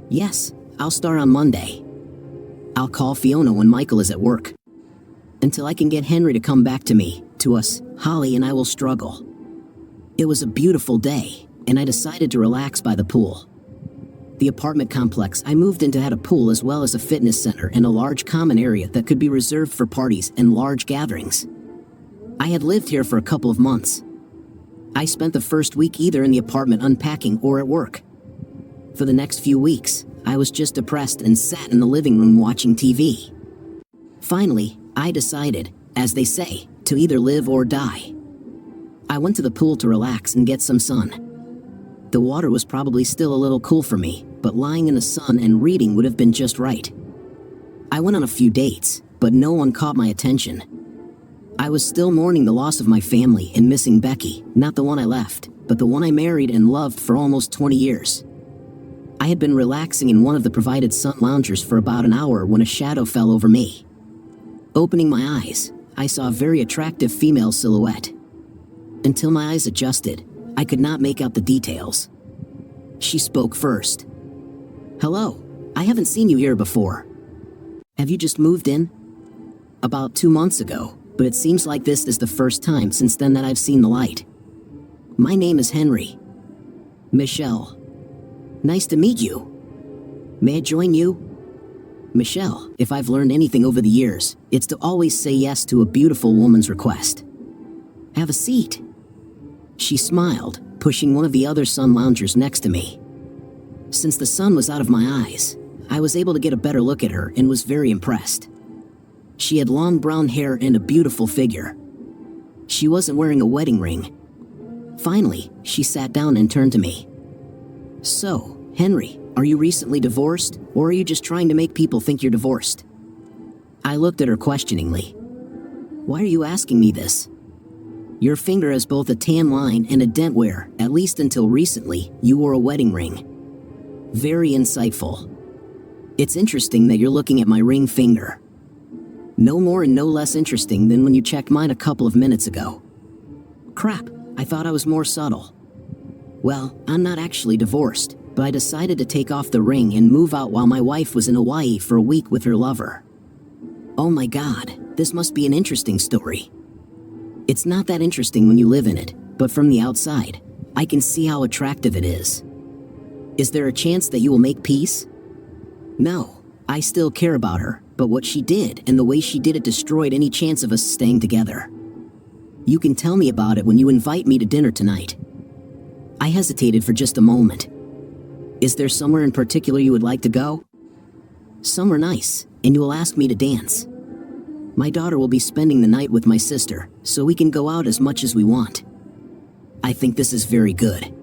Speaker 2: Yes, I'll start on Monday. I'll call Fiona when Michael is at work. Until I can get Henry to come back to me, to us, Holly and I will struggle. It was a beautiful day, and I decided to relax by the pool. The apartment complex I moved into had a pool as well as a fitness center and a large common area that could be reserved for parties and large gatherings. I had lived here for a couple of months. I spent the first week either in the apartment unpacking or at work. For the next few weeks, I was just depressed and sat in the living room watching TV. Finally, I decided, as they say, to either live or die. I went to the pool to relax and get some sun. The water was probably still a little cool for me, but lying in the sun and reading would have been just right. I went on a few dates, but no one caught my attention. I was still mourning the loss of my family and missing Becky, not the one I left, but the one I married and loved for almost 20 years. I had been relaxing in one of the provided sun loungers for about an hour when a shadow fell over me. Opening my eyes, I saw a very attractive female silhouette. Until my eyes adjusted, I could not make out the details. She spoke first. "Hello, I haven't seen you here before. Have you just moved in?" "About 2 months ago, but it seems like this is the first time since then that I've seen the light. My name is Henry." "Michelle. Nice to meet you. May I join you?" Michelle, if I've learned anything over the years, it's to always say yes to a beautiful woman's request. "Have a seat." She smiled, pushing one of the other sun loungers next to me. Since the sun was out of my eyes, I was able to get a better look at her and was very impressed. She had long brown hair and a beautiful figure. She wasn't wearing a wedding ring. Finally, she sat down and turned to me. "So, Henry, are you recently divorced, or are you just trying to make people think you're divorced?" I looked at her questioningly. "Why are you asking me this? Your finger has both a tan line and a dent where, at least until recently, you wore a wedding ring. Very insightful. It's interesting that you're looking at my ring finger. No more and no less interesting than when you checked mine a couple of minutes ago. Crap, I thought I was more subtle. Well, I'm not actually divorced, but I decided to take off the ring and move out while my wife was in Hawaii for a week with her lover. Oh my God, this must be an interesting story. It's not that interesting when you live in it, but from the outside, I can see how attractive it is. Is there a chance that you will make peace? No, I still care about her, but what she did and the way she did it destroyed any chance of us staying together. You can tell me about it when you invite me to dinner tonight." I hesitated for just a moment. "Is there somewhere in particular you would like to go?" "Somewhere nice, and you will ask me to dance. My daughter will be spending the night with my sister, so we can go out as much as we want." I think this is very good.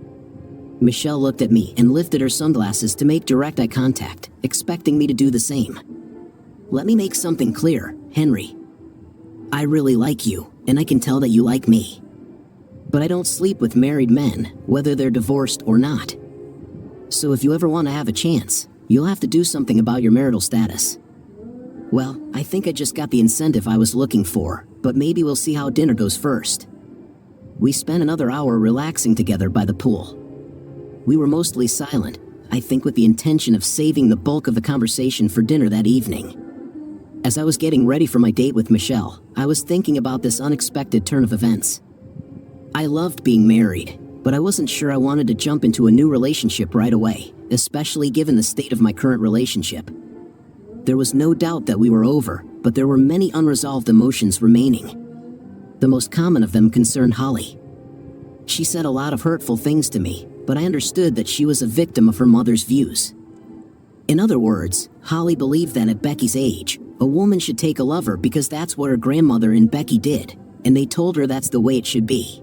Speaker 2: Michelle looked at me and lifted her sunglasses to make direct eye contact, expecting me to do the same. "Let me make something clear, Henry. I really like you, and I can tell that you like me. But I don't sleep with married men, whether they're divorced or not. So if you ever want to have a chance, you'll have to do something about your marital status." Well, I think I just got the incentive I was looking for, but maybe we'll see how dinner goes first. We spent another hour relaxing together by the pool. We were mostly silent, I think with the intention of saving the bulk of the conversation for dinner that evening. As I was getting ready for my date with Michelle, I was thinking about this unexpected turn of events. I loved being married, but I wasn't sure I wanted to jump into a new relationship right away, especially given the state of my current relationship. There was no doubt that we were over, but there were many unresolved emotions remaining. The most common of them concerned Holly. She said a lot of hurtful things to me, but I understood that she was a victim of her mother's views. In other words, Holly believed that at Becky's age, a woman should take a lover because that's what her grandmother and Becky did, and they told her that's the way it should be.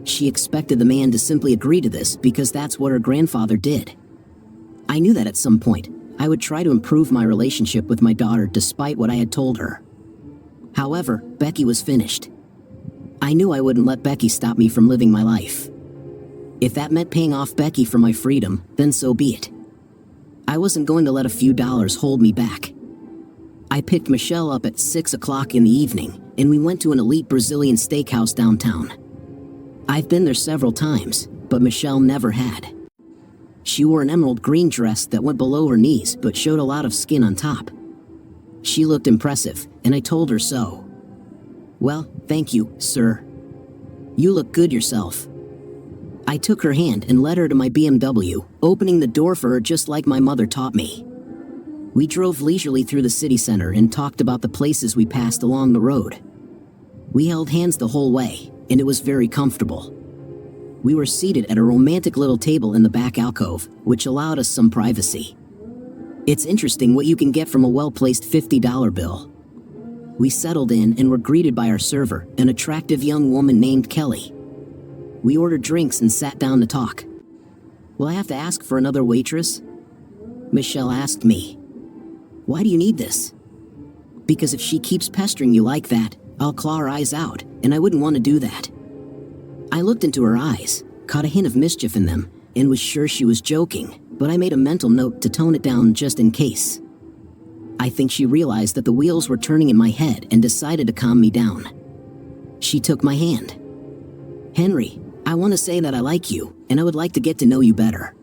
Speaker 2: She expected the man to simply agree to this because that's what her grandfather did. I knew that at some point, I would try to improve my relationship with my daughter despite what I had told her. However, Becky was finished. I knew I wouldn't let Becky stop me from living my life. If that meant paying off Becky for my freedom, then so be it. I wasn't going to let a few dollars hold me back. I picked Michelle up at 6 o'clock in the evening, and we went to an elite Brazilian steakhouse downtown. I've been there several times, but Michelle never had. She wore an emerald green dress that went below her knees but showed a lot of skin on top. She looked impressive, and I told her so. "Well, thank you, sir. You look good yourself." I took her hand and led her to my BMW, opening the door for her just like my mother taught me. We drove leisurely through the city center and talked about the places we passed along the road. We held hands the whole way, and it was very comfortable. We were seated at a romantic little table in the back alcove, which allowed us some privacy. It's interesting what you can get from a well-placed $50 bill. We settled in and were greeted by our server, an attractive young woman named Kelly. We ordered drinks and sat down to talk. "Will I have to ask for another waitress?" Michelle asked me. "Why do you need this?" "Because if she keeps pestering you like that, I'll claw her eyes out, and I wouldn't want to do that." I looked into her eyes, caught a hint of mischief in them, and was sure she was joking, but I made a mental note to tone it down just in case. I think she realized that the wheels were turning in my head and decided to calm me down. She took my hand. "Henry, I want to say that I like you, and I would like to get to know you better."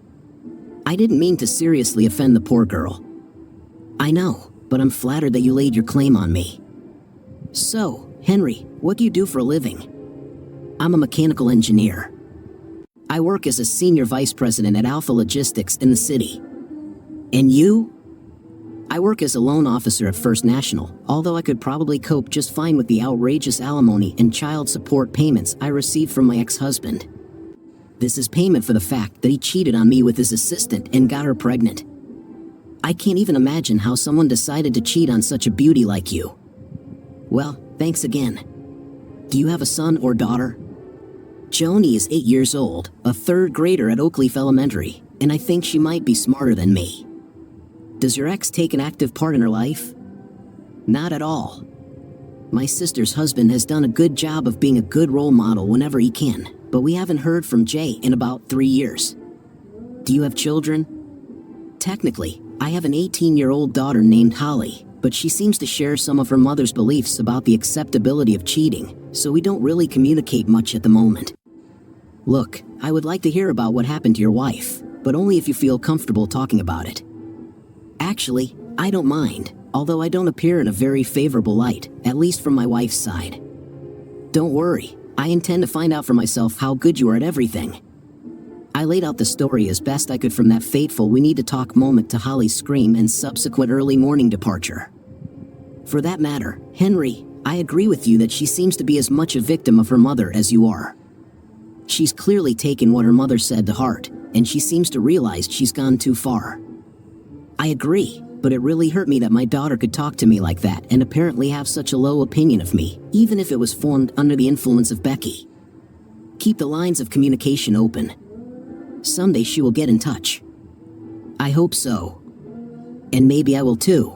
Speaker 2: I didn't mean to seriously offend the poor girl. "I know, but I'm flattered that you laid your claim on me." "So, Henry, what do you do for a living?" "I'm a mechanical engineer. I work as a senior vice president at Alpha Logistics in the city." "And you?" "I work as a loan officer at First National, although I could probably cope just fine with the outrageous alimony and child support payments I receive from my ex-husband. This is payment for the fact that he cheated on me with his assistant and got her pregnant. I can't even imagine how someone decided to cheat on such a beauty like you." "Well, thanks again. Do you have a son or daughter?" "Joni is 8 years old, a third grader at Oakleaf Elementary, and I think she might be smarter than me." "Does your ex take an active part in her life?" "Not at all. My sister's husband has done a good job of being a good role model whenever he can, but we haven't heard from Jay in about 3 years." "Do you have children?" "Technically, I have an 18-year-old daughter named Holly, but she seems to share some of her mother's beliefs about the acceptability of cheating, so we don't really communicate much at the moment." "Look, I would like to hear about what happened to your wife, but only if you feel comfortable talking about it." "Actually, I don't mind, although I don't appear in a very favorable light, at least from my wife's side." "Don't worry, I intend to find out for myself how good you are at everything." I laid out the story as best I could from that fateful "we need to talk" moment to Holly's scream and subsequent early morning departure. "For that matter, Henry, I agree with you that she seems to be as much a victim of her mother as you are. She's clearly taken what her mother said to heart, and she seems to realize she's gone too far. I agree, but it really hurt me that my daughter could talk to me like that and apparently have such a low opinion of me, even if it was formed under the influence of Becky. Keep the lines of communication open. Someday she will get in touch. I hope so. And maybe I will too.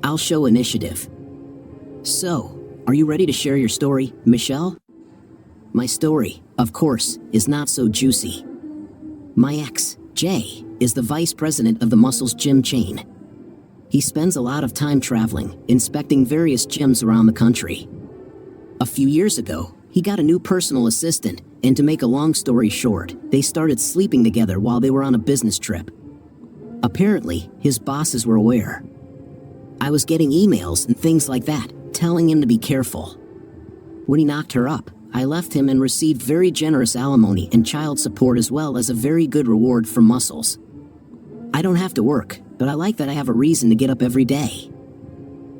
Speaker 2: I'll show initiative. So, are you ready to share your story, Michelle? My story, of course, is not so juicy. My ex, Jay, is the vice president of the Muscles gym chain. He spends a lot of time traveling, inspecting various gyms around the country. A few years ago, he got a new personal assistant, and to make a long story short, they started sleeping together while they were on a business trip. Apparently, his bosses were aware. I was getting emails and things like that, telling him to be careful. When he knocked her up, I left him and received very generous alimony and child support as well as a very good reward for Muscles. I don't have to work, but I like that I have a reason to get up every day.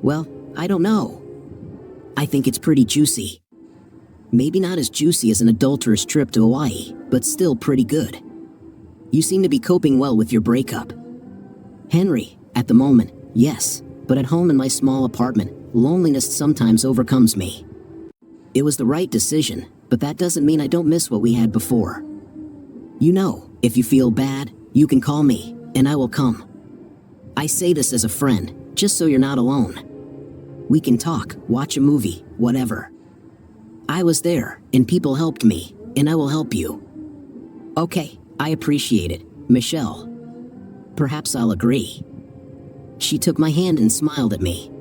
Speaker 2: Well, I don't know. I think it's pretty juicy. Maybe not as juicy as an adulterous trip to Hawaii, but still pretty good. You seem to be coping well with your breakup. Henry, at the moment, yes, but at home in my small apartment, loneliness sometimes overcomes me. It was the right decision, but that doesn't mean I don't miss what we had before. You know, if you feel bad, you can call me, and I will come. I say this as a friend, just so you're not alone. We can talk, watch a movie, whatever. I was there, and people helped me, and I will help you. Okay, I appreciate it, Michelle. Perhaps I'll agree. She took my hand and smiled at me.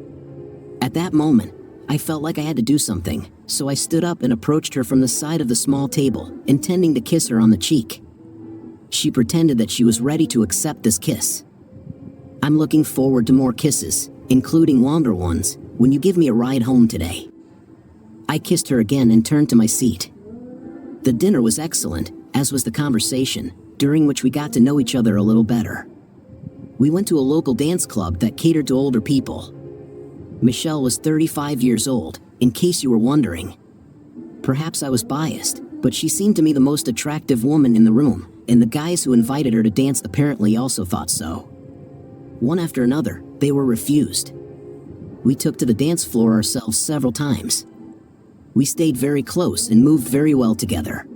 Speaker 2: At that moment, I felt like I had to do something, so I stood up and approached her from the side of the small table, intending to kiss her on the cheek. She pretended that she was ready to accept this kiss. I'm looking forward to more kisses, including longer ones, when you give me a ride home today. I kissed her again and turned to my seat. The dinner was excellent, as was the conversation, during which we got to know each other a little better. We went to a local dance club that catered to older people. Michelle was 35 years old, in case you were wondering. Perhaps I was biased, but she seemed to me the most attractive woman in the room, and the guys who invited her to dance apparently also thought so. One after another, they were refused. We took to the dance floor ourselves several times. We stayed very close and moved very well together.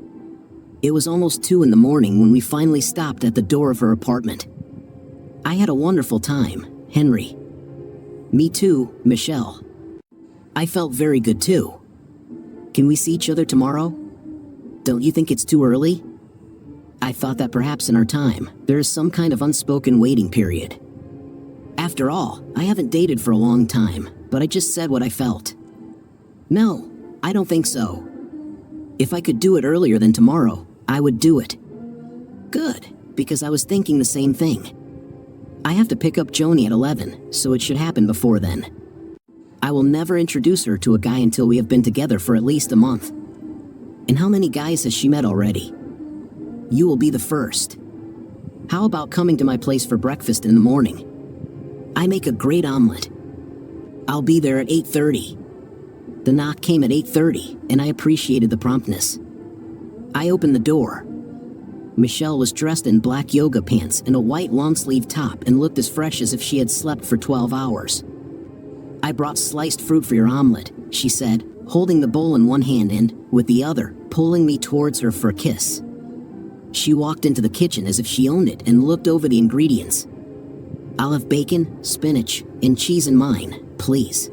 Speaker 2: It was almost 2 in the morning when we finally stopped at the door of her apartment. I had a wonderful time, Henry. Me too, Michelle. I felt very good too. Can we see each other tomorrow? Don't you think it's too early? I thought that perhaps in our time, there is some kind of unspoken waiting period. After all, I haven't dated for a long time, but I just said what I felt. No, I don't think so. If I could do it earlier than tomorrow, I would do it. Good, because I was thinking the same thing. I have to pick up Joni at 11, so it should happen before then. I will never introduce her to a guy until we have been together for at least a month. And how many guys has she met already? You will be the first. How about coming to my place for breakfast in the morning? I make a great omelet. I'll be there at 8:30. The knock came at 8:30, and I appreciated the promptness. I opened the door. Michelle was dressed in black yoga pants and a white long-sleeve top and looked as fresh as if she had slept for 12 hours. I brought sliced fruit for your omelet, she said, holding the bowl in one hand and, with the other, pulling me towards her for a kiss. She walked into the kitchen as if she owned it and looked over the ingredients. I'll have bacon, spinach, and cheese in mine, please.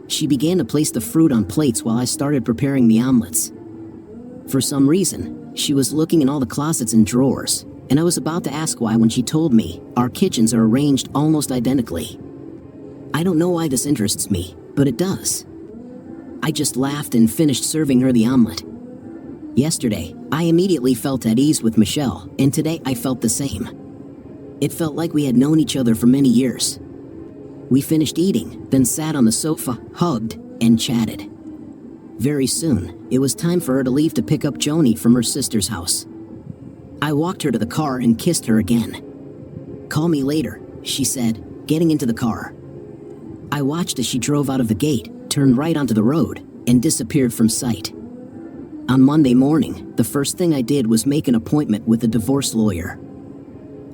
Speaker 2: She began to place the fruit on plates while I started preparing the omelets. For some reason, she was looking in all the closets and drawers, and I was about to ask why when she told me our kitchens are arranged almost identically. I don't know why this interests me, but it does. I just laughed and finished serving her the omelet. Yesterday, I immediately felt at ease with Michelle, and today I felt the same. It felt like we had known each other for many years. We finished eating, then sat on the sofa, hugged, and chatted. Very soon, it was time for her to leave to pick up Joni from her sister's house. I walked her to the car and kissed her again. Call me later, she said, getting into the car. I watched as she drove out of the gate, turned right onto the road, and disappeared from sight. On Monday morning, the first thing I did was make an appointment with a divorce lawyer.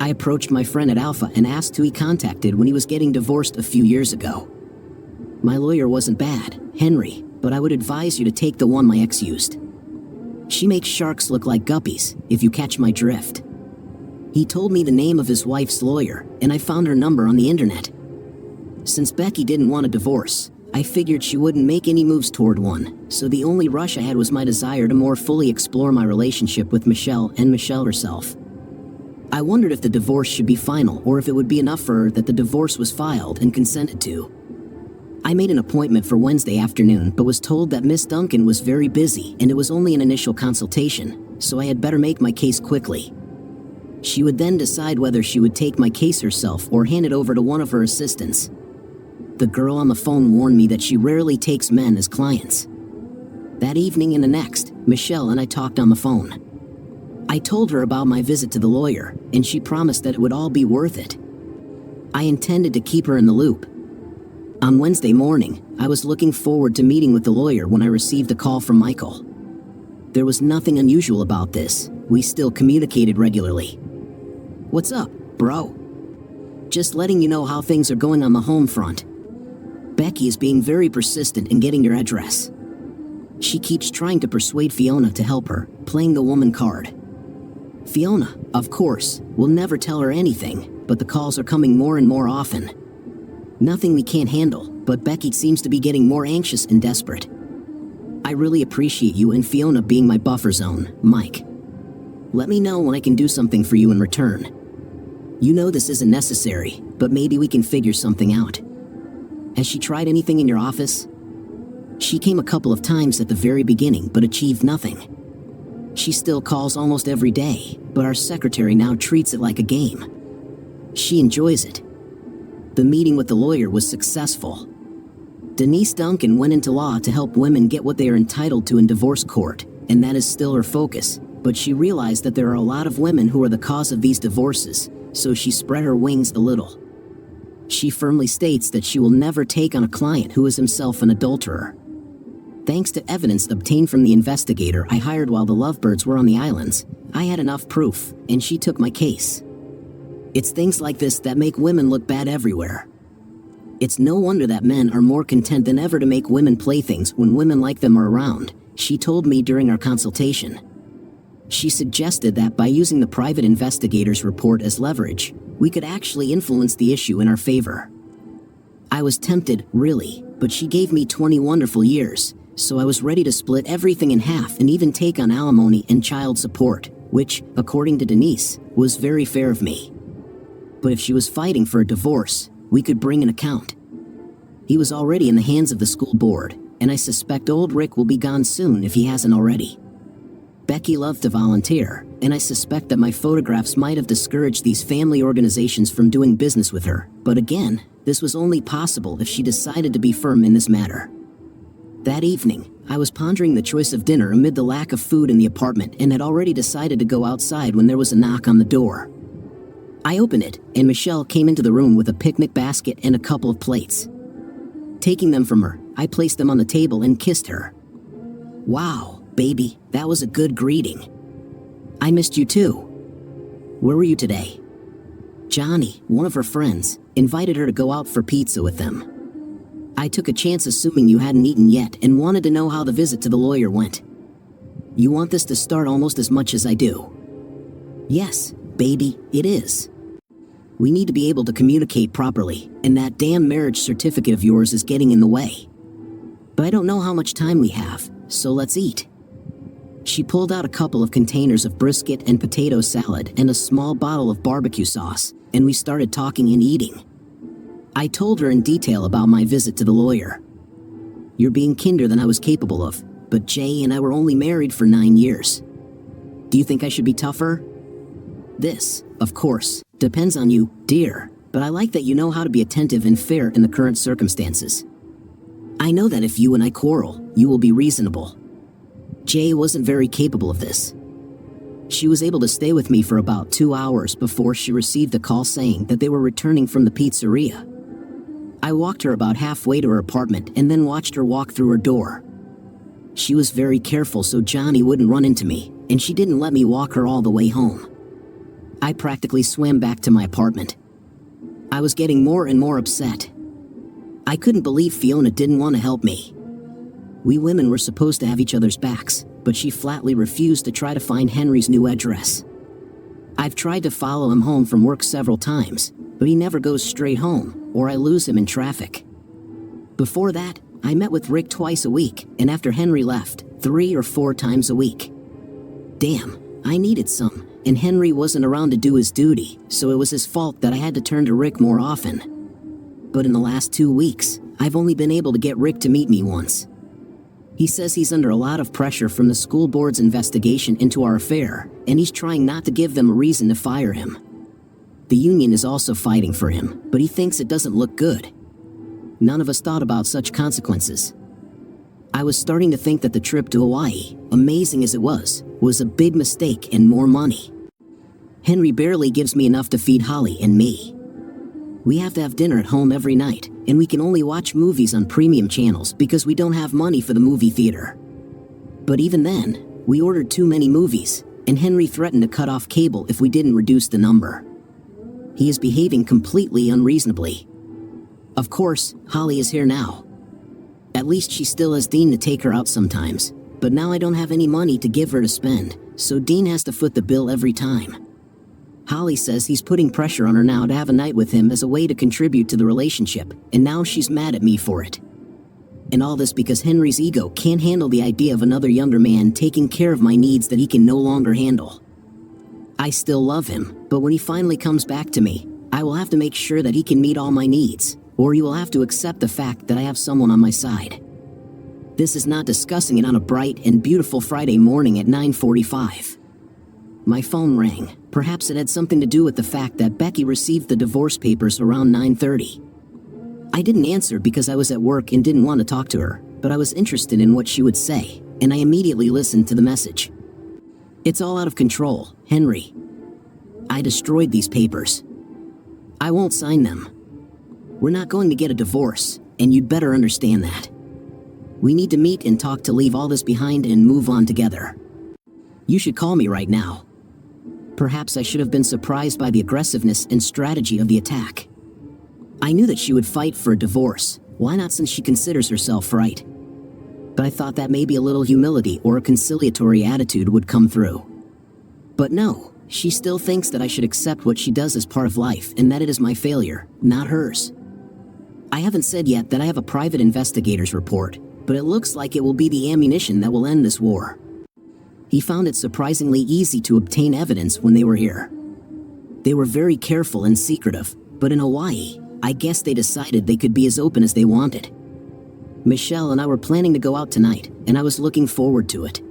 Speaker 2: I approached my friend at Alpha and asked who he contacted when he was getting divorced a few years ago. My lawyer wasn't bad, Henry, but I would advise you to take the one my ex used. She makes sharks look like guppies, if you catch my drift. He told me the name of his wife's lawyer, and I found her number on the internet. Since Becky didn't want a divorce, I figured she wouldn't make any moves toward one, so the only rush I had was my desire to more fully explore my relationship with Michelle and Michelle herself. I wondered if the divorce should be final or if it would be enough for her that the divorce was filed and consented to. I made an appointment for Wednesday afternoon, but was told that Miss Duncan was very busy and it was only an initial consultation, so I had better make my case quickly. She would then decide whether she would take my case herself or hand it over to one of her assistants. The girl on the phone warned me that she rarely takes men as clients. That evening and the next, Michelle and I talked on the phone. I told her about my visit to the lawyer, and she promised that it would all be worth it. I intended to keep her in the loop. On Wednesday morning, I was looking forward to meeting with the lawyer when I received a call from Michael. There was nothing unusual about this. We still communicated regularly. "What's up, bro? Just letting you know how things are going on the home front. Becky is being very persistent in getting your address. She keeps trying to persuade Fiona to help her, playing the woman card. Fiona, of course, will never tell her anything, but the calls are coming more and more often. Nothing we can't handle, but Becky seems to be getting more anxious and desperate. I really appreciate you and Fiona being my buffer zone, Mike. Let me know when I can do something for you in return. You know this isn't necessary, but maybe we can figure something out. Has she tried anything in your office? She came a couple of times at the very beginning, but achieved nothing. She still calls almost every day, but our secretary now treats it like a game. She enjoys it. The meeting with the lawyer was successful. Denise Duncan went into law to help women get what they are entitled to in divorce court, and that is still her focus, but she realized that there are a lot of women who are the cause of these divorces, so she spread her wings a little. She firmly states that she will never take on a client who is himself an adulterer. Thanks to evidence obtained from the investigator I hired while the Lovebirds were on the islands, I had enough proof, and she took my case. It's things like this that make women look bad everywhere. It's no wonder that men are more content than ever to make women playthings when women like them are around, she told me during our consultation. She suggested that by using the private investigator's report as leverage, we could actually influence the issue in our favor. I was tempted, really, but she gave me 20 wonderful years, so I was ready to split everything in half and even take on alimony and child support, which, according to Denise, was very fair of me. But if she was fighting for a divorce, we could bring an account. He was already in the hands of the school board, and I suspect old Rick will be gone soon if he hasn't already. Becky loved to volunteer, and I suspect that my photographs might have discouraged these family organizations from doing business with her, but again, this was only possible if she decided to be firm in this matter. That evening, I was pondering the choice of dinner amid the lack of food in the apartment and had already decided to go outside when there was a knock on the door. I opened it, and Michelle came into the room with a picnic basket and a couple of plates. Taking them from her, I placed them on the table and kissed her. "Wow, baby, that was a good greeting. I missed you too. Where were you today?" Johnny, one of her friends, invited her to go out for pizza with them. I took a chance assuming you hadn't eaten yet and wanted to know how the visit to the lawyer went. You want this to start almost as much as I do. Yes, baby, it is. We need to be able to communicate properly, and that damn marriage certificate of yours is getting in the way. But I don't know how much time we have, so let's eat. She pulled out a couple of containers of brisket and potato salad and a small bottle of barbecue sauce, and we started talking and eating. I told her in detail about my visit to the lawyer. You're being kinder than I was capable of, but Jay and I were only married for 9 years. Do you think I should be tougher? This, of course, depends on you, dear, but I like that you know how to be attentive and fair in the current circumstances. I know that if you and I quarrel, you will be reasonable. Jay wasn't very capable of this. She was able to stay with me for about 2 hours before she received a call saying that they were returning from the pizzeria. I walked her about halfway to her apartment and then watched her walk through her door. She was very careful so Johnny wouldn't run into me, and she didn't let me walk her all the way home. I practically swam back to my apartment. I was getting more and more upset. I couldn't believe Fiona didn't want to help me. We women were supposed to have each other's backs, but she flatly refused to try to find Henry's new address. I've tried to follow him home from work several times, but he never goes straight home, or I lose him in traffic. Before that, I met with Rick twice a week, and after Henry left, 3 or 4 times a week. Damn, I needed some, and Henry wasn't around to do his duty, so it was his fault that I had to turn to Rick more often. But in the last 2 weeks, I've only been able to get Rick to meet me once. He says he's under a lot of pressure from the school board's investigation into our affair, and he's trying not to give them a reason to fire him. The union is also fighting for him, but he thinks it doesn't look good. None of us thought about such consequences. I was starting to think that the trip to Hawaii, amazing as it was a big mistake and more money. Henry barely gives me enough to feed Holly and me. We have to have dinner at home every night, and we can only watch movies on premium channels because we don't have money for the movie theater. But even then, we ordered too many movies, and Henry threatened to cut off cable if we didn't reduce the number. He is behaving completely unreasonably. Of course, Holly is here now. At least she still has Dean to take her out sometimes, but now I don't have any money to give her to spend, so Dean has to foot the bill every time. Holly says he's putting pressure on her now to have a night with him as a way to contribute to the relationship, and now she's mad at me for it. And all this because Henry's ego can't handle the idea of another younger man taking care of my needs that he can no longer handle. I still love him, but when he finally comes back to me, I will have to make sure that he can meet all my needs, or he will have to accept the fact that I have someone on my side. This is not discussing it on a bright and beautiful Friday morning at 9:45. My phone rang. Perhaps it had something to do with the fact that Becky received the divorce papers around 9:30. I didn't answer because I was at work and didn't want to talk to her, but I was interested in what she would say, and I immediately listened to the message. It's all out of control, Henry. I destroyed these papers. I won't sign them. We're not going to get a divorce, and you'd better understand that. We need to meet and talk to leave all this behind and move on together. You should call me right now. Perhaps I should have been surprised by the aggressiveness and strategy of the attack. I knew that she would fight for a divorce. Why not, since she considers herself right? But I thought that maybe a little humility or a conciliatory attitude would come through. But no, she still thinks that I should accept what she does as part of life and that it is my failure, not hers. I haven't said yet that I have a private investigator's report, but it looks like it will be the ammunition that will end this war. He found it surprisingly easy to obtain evidence when they were here. They were very careful and secretive, but in Hawaii, I guess they decided they could be as open as they wanted. Michelle and I were planning to go out tonight, and I was looking forward to it.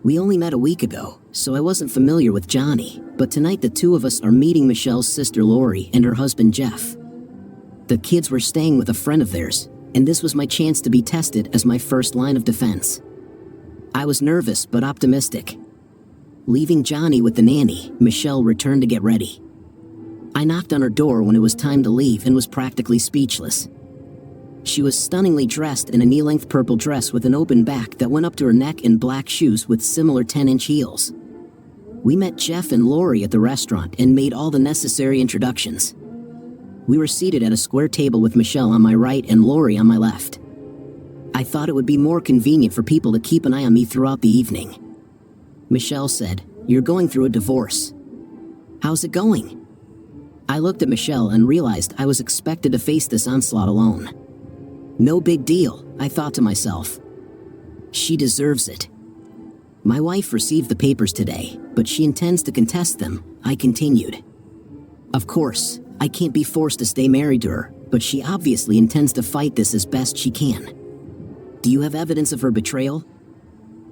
Speaker 2: We only met a week ago, so I wasn't familiar with Johnny, but tonight the two of us are meeting Michelle's sister Lori and her husband Jeff. The kids were staying with a friend of theirs, and this was my chance to be tested as my first line of defense. I was nervous but optimistic. Leaving Johnny with the nanny, Michelle returned to get ready. I knocked on her door when it was time to leave and was practically speechless. She was stunningly dressed in a knee-length purple dress with an open back that went up to her neck and black shoes with similar 10-inch heels. We met Jeff and Lori at the restaurant and made all the necessary introductions. We were seated at a square table with Michelle on my right and Lori on my left. I thought it would be more convenient for people to keep an eye on me throughout the evening. Michelle said, "You're going through a divorce. How's it going?" I looked at Michelle and realized I was expected to face this onslaught alone. No big deal, I thought to myself. She deserves it. My wife received the papers today, but she intends to contest them, I continued. Of course, I can't be forced to stay married to her, but she obviously intends to fight this as best she can. Do you have evidence of her betrayal?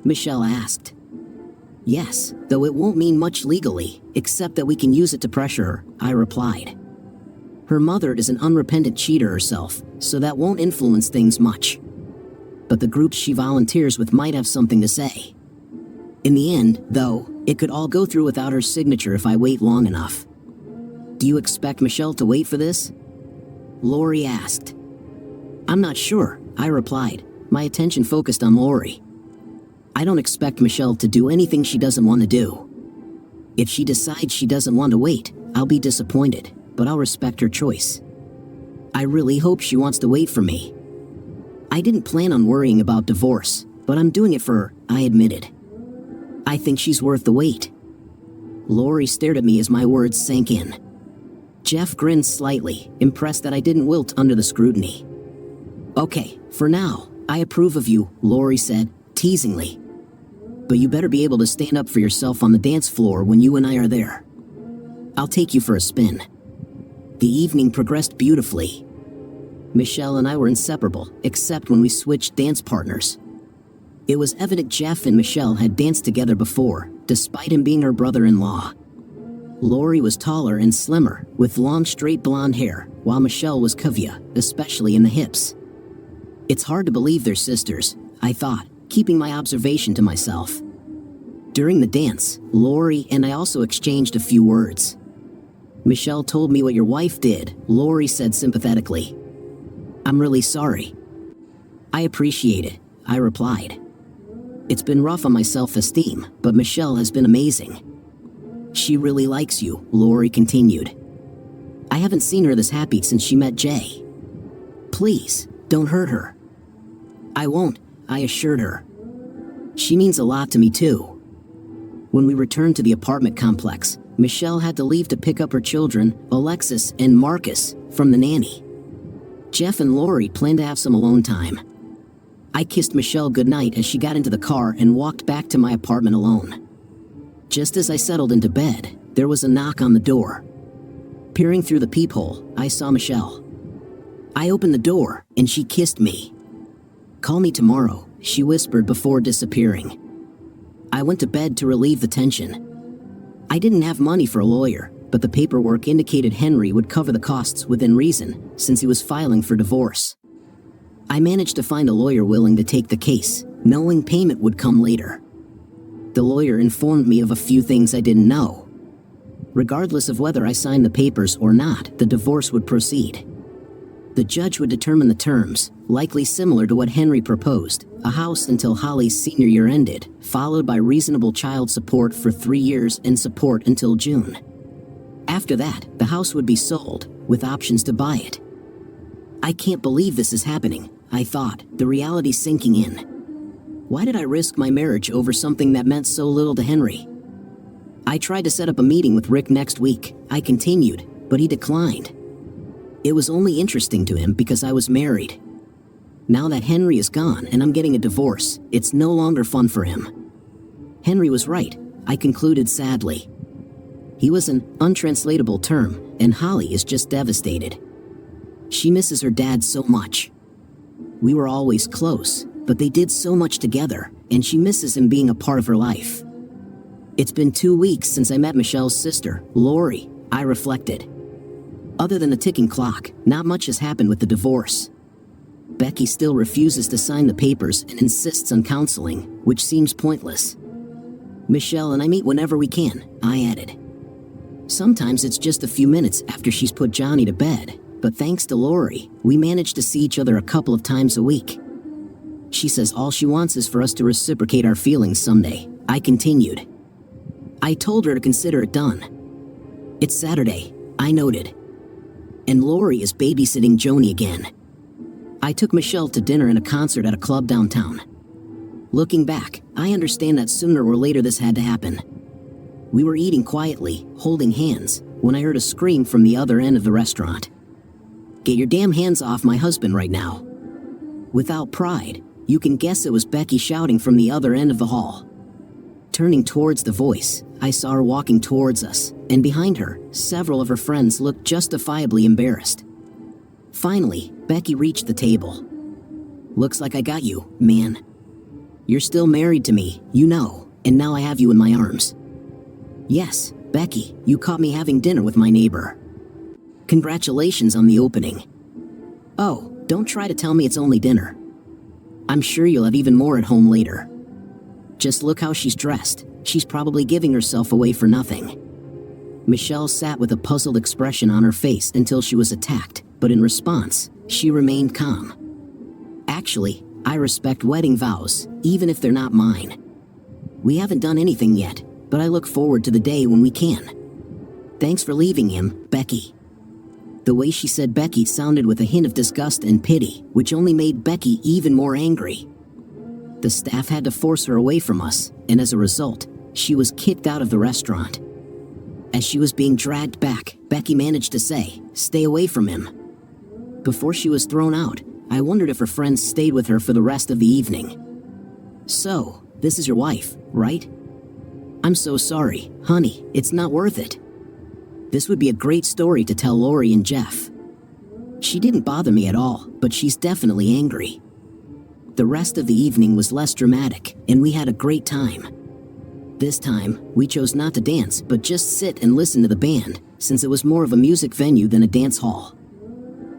Speaker 2: Michelle asked. Yes, though it won't mean much legally, except that we can use it to pressure her, I replied. Her mother is an unrepentant cheater herself, so that won't influence things much. But the groups she volunteers with might have something to say. In the end, though, it could all go through without her signature if I wait long enough. Do you expect Michelle to wait for this? Lori asked. I'm not sure, I replied, my attention focused on Lori. I don't expect Michelle to do anything she doesn't want to do. If she decides she doesn't want to wait, I'll be disappointed, but I'll respect her choice. I really hope she wants to wait for me. I didn't plan on worrying about divorce, but I'm doing it for her, I admitted. I think she's worth the wait. Lori stared at me as my words sank in. Jeff grinned slightly, impressed that I didn't wilt under the scrutiny. Okay, for now, I approve of you, Lori said, teasingly. But you better be able to stand up for yourself on the dance floor when you and I are there. I'll take you for a spin. The evening progressed beautifully. Michelle and I were inseparable, except when we switched dance partners. It was evident Jeff and Michelle had danced together before, despite him being her brother-in-law. Lori was taller and slimmer, with long straight blonde hair, while Michelle was curvier, especially in the hips. It's hard to believe they're sisters, I thought, keeping my observation to myself. During the dance, Lori and I also exchanged a few words. Michelle told me what your wife did, Lori said sympathetically. I'm really sorry. I appreciate it, I replied. It's been rough on my self-esteem, but Michelle has been amazing. She really likes you, Lori continued. I haven't seen her this happy since she met Jay. Please, don't hurt her. I won't, I assured her. She means a lot to me too. When we returned to the apartment complex, Michelle had to leave to pick up her children, Alexis and Marcus, from the nanny. Jeff and Lori planned to have some alone time. I kissed Michelle goodnight as she got into the car and walked back to my apartment alone. Just as I settled into bed, there was a knock on the door. Peering through the peephole, I saw Michelle. I opened the door, and she kissed me. Call me tomorrow, she whispered before disappearing. I went to bed to relieve the tension. I didn't have money for a lawyer, but the paperwork indicated Henry would cover the costs within reason, since he was filing for divorce. I managed to find a lawyer willing to take the case, knowing payment would come later. The lawyer informed me of a few things I didn't know. Regardless of whether I signed the papers or not, the divorce would proceed. The judge would determine the terms, likely similar to what Henry proposed, a house until Holly's senior year ended, followed by reasonable child support for 3 years and support until June. After that, the house would be sold, with options to buy it. I can't believe this is happening, I thought, the reality sinking in. Why did I risk my marriage over something that meant so little to Henry? I tried to set up a meeting with Rick next week, I continued, but he declined. It was only interesting to him because I was married. Now that Henry is gone and I'm getting a divorce, it's no longer fun for him. Henry was right, I concluded sadly. He was an untranslatable term, and Holly is just devastated. She misses her dad so much. We were always close, but they did so much together, and she misses him being a part of her life. It's been 2 weeks since I met Michelle's sister, Lori, I reflected. Other than a ticking clock, not much has happened with the divorce. Becky still refuses to sign the papers and insists on counseling, which seems pointless. Michelle and I meet whenever we can, I added. Sometimes it's just a few minutes after she's put Johnny to bed, but thanks to Lori, we manage to see each other a couple of times a week. She says all she wants is for us to reciprocate our feelings someday, I continued. I told her to consider it done. It's Saturday, I noted. And Lori is babysitting Joni again. I took Michelle to dinner and a concert at a club downtown. Looking back, I understand that sooner or later this had to happen. We were eating quietly, holding hands, when I heard a scream from the other end of the restaurant. Get your damn hands off my husband right now. Without pride, you can guess it was Becky shouting from the other end of the hall. Turning towards the voice, I saw her walking towards us, and behind her, several of her friends looked justifiably embarrassed. Finally, Becky reached the table. Looks like I got you, man. You're still married to me, you know, and now I have you in my arms. Yes, Becky, you caught me having dinner with my neighbor. Congratulations on the opening. Oh, don't try to tell me it's only dinner. I'm sure you'll have even more at home later. Just look how she's dressed. She's probably giving herself away for nothing. Michelle sat with a puzzled expression on her face until she was attacked, but in response, she remained calm. Actually, I respect wedding vows, even if they're not mine. We haven't done anything yet, but I look forward to the day when we can. Thanks for leaving him, Becky. The way she said Becky sounded with a hint of disgust and pity, which only made Becky even more angry. The staff had to force her away from us, and as a result, she was kicked out of the restaurant. As she was being dragged back, Becky managed to say, "Stay away from him." Before she was thrown out, I wondered if her friends stayed with her for the rest of the evening. So, this is your wife, right? I'm so sorry, honey, it's not worth it. This would be a great story to tell Lori and Jeff. She didn't bother me at all, but she's definitely angry. The rest of the evening was less dramatic, and we had a great time. This time, we chose not to dance, but just sit and listen to the band, since it was more of a music venue than a dance hall.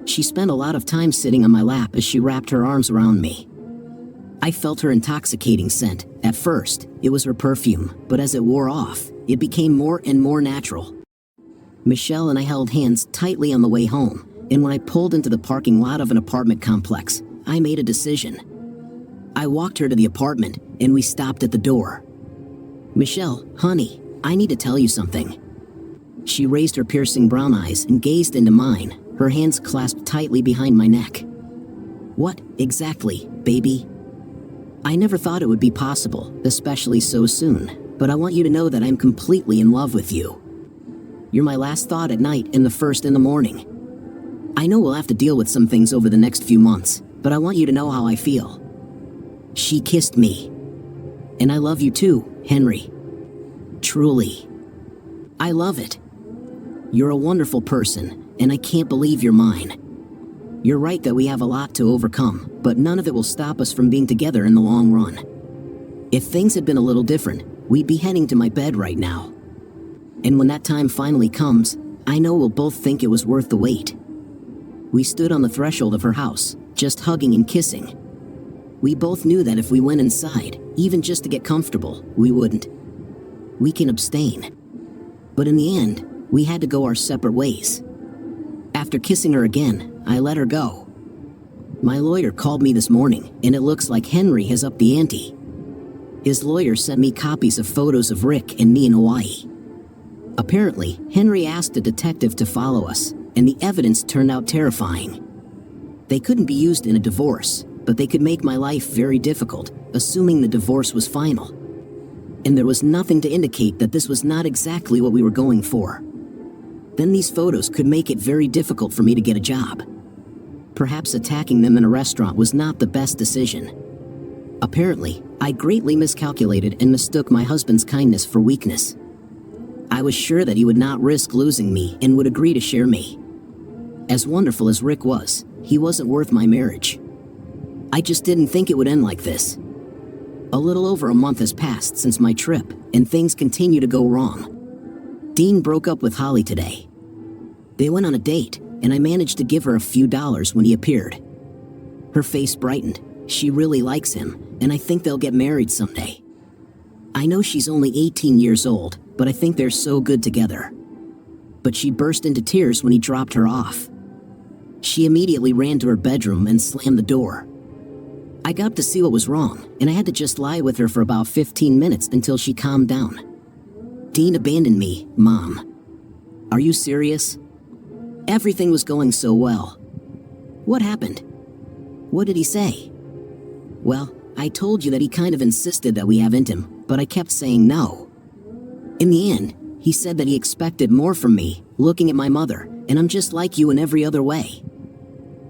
Speaker 2: She spent a lot of time sitting on my lap as she wrapped her arms around me. I felt her intoxicating scent. At first, it was her perfume, but as it wore off, it became more and more natural. Michelle and I held hands tightly on the way home, and when I pulled into the parking lot of an apartment complex, I made a decision. I walked her to the apartment, and we stopped at the door. "Michelle, honey, I need to tell you something." She raised her piercing brown eyes and gazed into mine, her hands clasped tightly behind my neck. "What, exactly, baby?" "I never thought it would be possible, especially so soon, but I want you to know that I'm completely in love with you. You're my last thought at night and the first in the morning. I know we'll have to deal with some things over the next few months, but I want you to know how I feel." She kissed me. "And I love you too, Henry. Truly. I love it. You're a wonderful person, and I can't believe you're mine. You're right that we have a lot to overcome, but none of it will stop us from being together in the long run. If things had been a little different, we'd be heading to my bed right now. And when that time finally comes, I know we'll both think it was worth the wait." We stood on the threshold of her house, just hugging and kissing. We both knew that if we went inside, even just to get comfortable, we wouldn't. We can abstain. But in the end, we had to go our separate ways. After kissing her again, I let her go. My lawyer called me this morning, and it looks like Henry has upped the ante. His lawyer sent me copies of photos of Rick and me in Hawaii. Apparently, Henry asked a detective to follow us, and the evidence turned out terrifying. They couldn't be used in a divorce, but they could make my life very difficult, assuming the divorce was final. And there was nothing to indicate that this was not exactly what we were going for. Then these photos could make it very difficult for me to get a job. Perhaps attacking them in a restaurant was not the best decision. Apparently, I greatly miscalculated and mistook my husband's kindness for weakness. I was sure that he would not risk losing me and would agree to share me. As wonderful as Rick was, he wasn't worth my marriage. I just didn't think it would end like this. A little over a month has passed since my trip, and things continue to go wrong. Dean broke up with Holly today. They went on a date, and I managed to give her a few dollars when he appeared. Her face brightened. She really likes him, and I think they'll get married someday. I know she's only 18 years old, but I think they're so good together. But she burst into tears when he dropped her off. She immediately ran to her bedroom and slammed the door. I got up to see what was wrong, and I had to just lie with her for about 15 minutes until she calmed down. "Dean abandoned me, Mom." "Are you serious?" "Everything was going so well." "What happened?" "What did he say?" "Well, I told you that he kind of insisted that we have intim, but I kept saying no. In the end, he said that he expected more from me, looking at my mother, and I'm just like you in every other way.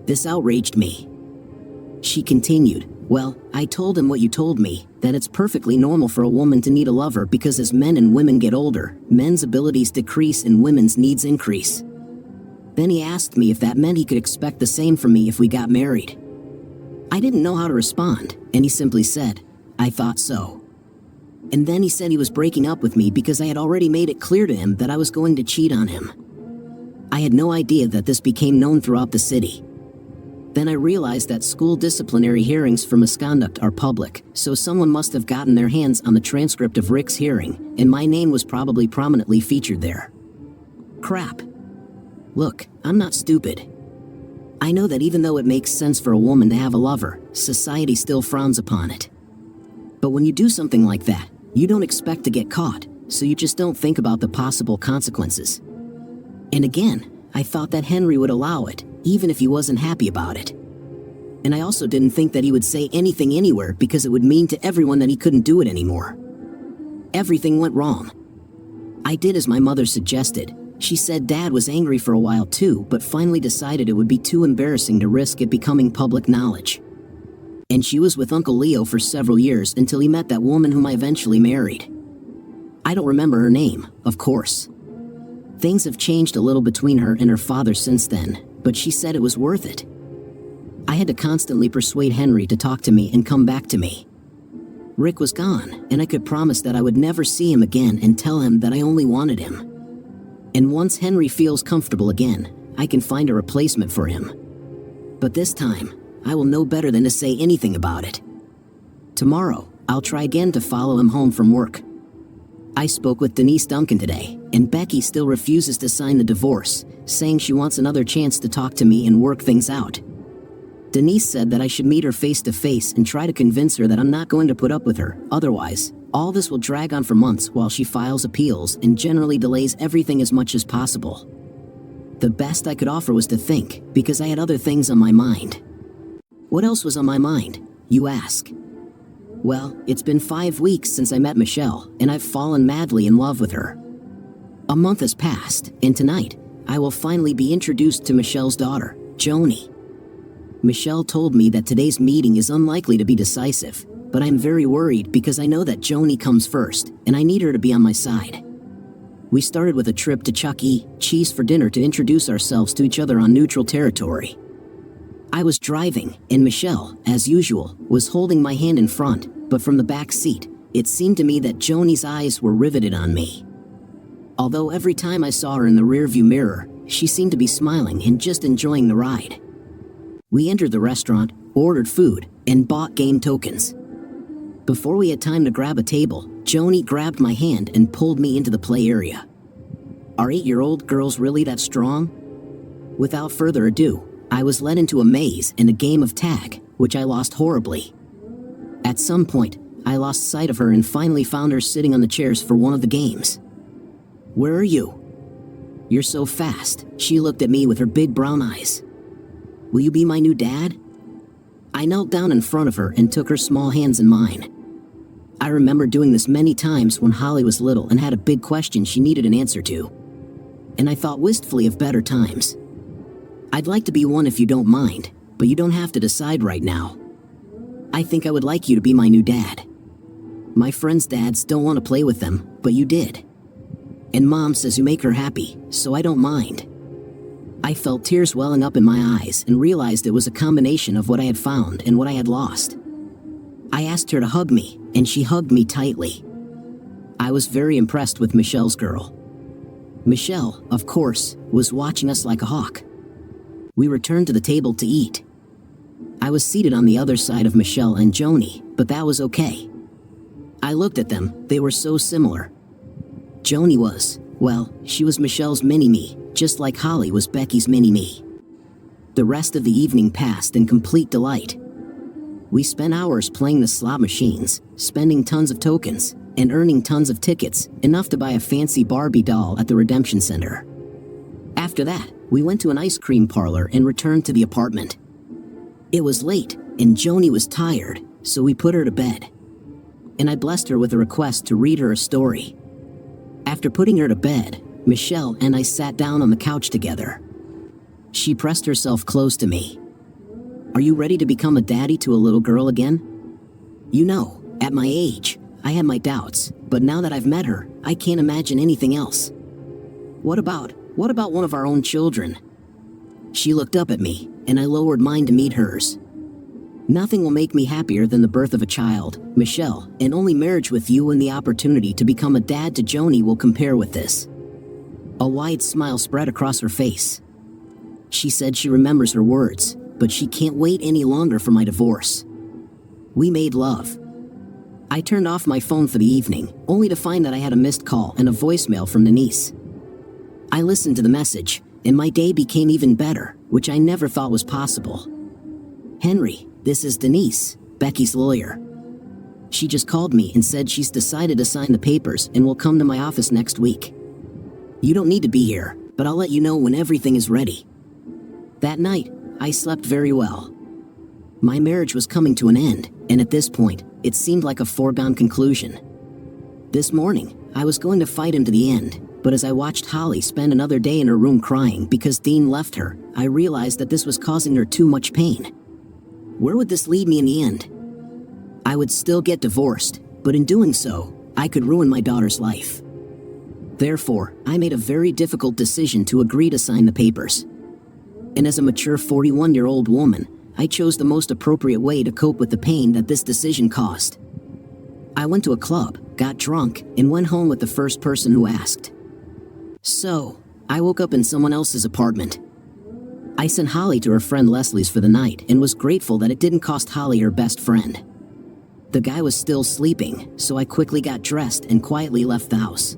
Speaker 2: This outraged me." She continued, "Well, I told him what you told me, that it's perfectly normal for a woman to need a lover because as men and women get older, men's abilities decrease and women's needs increase. Then he asked me if that meant he could expect the same from me if we got married. I didn't know how to respond, and he simply said, 'I thought so.' And then he said he was breaking up with me because I had already made it clear to him that I was going to cheat on him. I had no idea that this became known throughout the city. Then I realized that school disciplinary hearings for misconduct are public, so someone must have gotten their hands on the transcript of Rick's hearing, and my name was probably prominently featured there. Crap. Look, I'm not stupid. I know that even though it makes sense for a woman to have a lover, society still frowns upon it. But when you do something like that, you don't expect to get caught, so you just don't think about the possible consequences. And again, I thought that Henry would allow it, even if he wasn't happy about it. And I also didn't think that he would say anything anywhere because it would mean to everyone that he couldn't do it anymore. Everything went wrong. I did as my mother suggested. She said Dad was angry for a while too, but finally decided it would be too embarrassing to risk it becoming public knowledge. And she was with Uncle Leo for several years until he met that woman whom I eventually married. I don't remember her name, of course. Things have changed a little between her and her father since then, but she said it was worth it. I had to constantly persuade Henry to talk to me and come back to me. Rick was gone, and I could promise that I would never see him again and tell him that I only wanted him. And once Henry feels comfortable again, I can find a replacement for him. But this time, I will know better than to say anything about it. Tomorrow, I'll try again to follow him home from work. I spoke with Denise Duncan today, and Becky still refuses to sign the divorce, saying she wants another chance to talk to me and work things out. Denise said that I should meet her face to face and try to convince her that I'm not going to put up with her. Otherwise, all this will drag on for months while she files appeals and generally delays everything as much as possible. The best I could offer was to think, because I had other things on my mind. What else was on my mind, you ask? Well, it's been 5 weeks since I met Michelle, and I've fallen madly in love with her. A month has passed, and tonight, I will finally be introduced to Michelle's daughter, Joni. Michelle told me that today's meeting is unlikely to be decisive, but I'm very worried because I know that Joni comes first, and I need her to be on my side. We started with a trip to Chuck E. Cheese for dinner to introduce ourselves to each other on neutral territory. I was driving, and Michelle, as usual, was holding my hand in front, but from the back seat, it seemed to me that Joni's eyes were riveted on me. Although every time I saw her in the rearview mirror, she seemed to be smiling and just enjoying the ride. We entered the restaurant, ordered food, and bought game tokens. Before we had time to grab a table, Joni grabbed my hand and pulled me into the play area. Are 8-year-old girls really that strong? Without further ado, I was led into a maze and a game of tag, which I lost horribly. At some point, I lost sight of her and finally found her sitting on the chairs for one of the games. Where are you? You're so fast, she looked at me with her big brown eyes. Will you be my new dad? I knelt down in front of her and took her small hands in mine. I remember doing this many times when Holly was little and had a big question she needed an answer to. And I thought wistfully of better times. I'd like to be one if you don't mind, but you don't have to decide right now. I think I would like you to be my new dad. My friends' dads don't want to play with them, but you did. And Mom says you make her happy, so I don't mind. I felt tears welling up in my eyes and realized it was a combination of what I had found and what I had lost. I asked her to hug me, and she hugged me tightly. I was very impressed with Michelle's girl. Michelle, of course, was watching us like a hawk. We returned to the table to eat. I was seated on the other side of Michelle and Joni, but that was okay. I looked at them, they were so similar. Joni was, well, she was Michelle's mini-me, just like Holly was Becky's mini-me. The rest of the evening passed in complete delight. We spent hours playing the slot machines, spending tons of tokens, and earning tons of tickets, enough to buy a fancy Barbie doll at the Redemption Center. After that, we went to an ice cream parlor and returned to the apartment. It was late, and Joni was tired, so we put her to bed. And I blessed her with a request to read her a story. After putting her to bed, Michelle and I sat down on the couch together. She pressed herself close to me. Are you ready to become a daddy to a little girl again? You know, at my age, I had my doubts, but now that I've met her, I can't imagine anything else. What about one of our own children? She looked up at me, and I lowered mine to meet hers. Nothing will make me happier than the birth of a child, Michelle, and only marriage with you and the opportunity to become a dad to Joni will compare with this. A wide smile spread across her face. She said she remembers her words, but she can't wait any longer for my divorce. We made love. I turned off my phone for the evening, only to find that I had a missed call and a voicemail from Denise. I listened to the message, and my day became even better, which I never thought was possible. Henry, this is Denise, Becky's lawyer. She just called me and said she's decided to sign the papers and will come to my office next week. You don't need to be here, but I'll let you know when everything is ready. That night, I slept very well. My marriage was coming to an end, and at this point, it seemed like a foregone conclusion. This morning, I was going to fight him to the end, but as I watched Holly spend another day in her room crying because Dean left her, I realized that this was causing her too much pain. Where would this lead me in the end? I would still get divorced, but in doing so, I could ruin my daughter's life. Therefore, I made a very difficult decision to agree to sign the papers. And as a mature 41-year-old woman, I chose the most appropriate way to cope with the pain that this decision caused. I went to a club, got drunk, and went home with the first person who asked. So, I woke up in someone else's apartment. I sent Holly to her friend Leslie's for the night and was grateful that it didn't cost Holly her best friend. The guy was still sleeping, so I quickly got dressed and quietly left the house.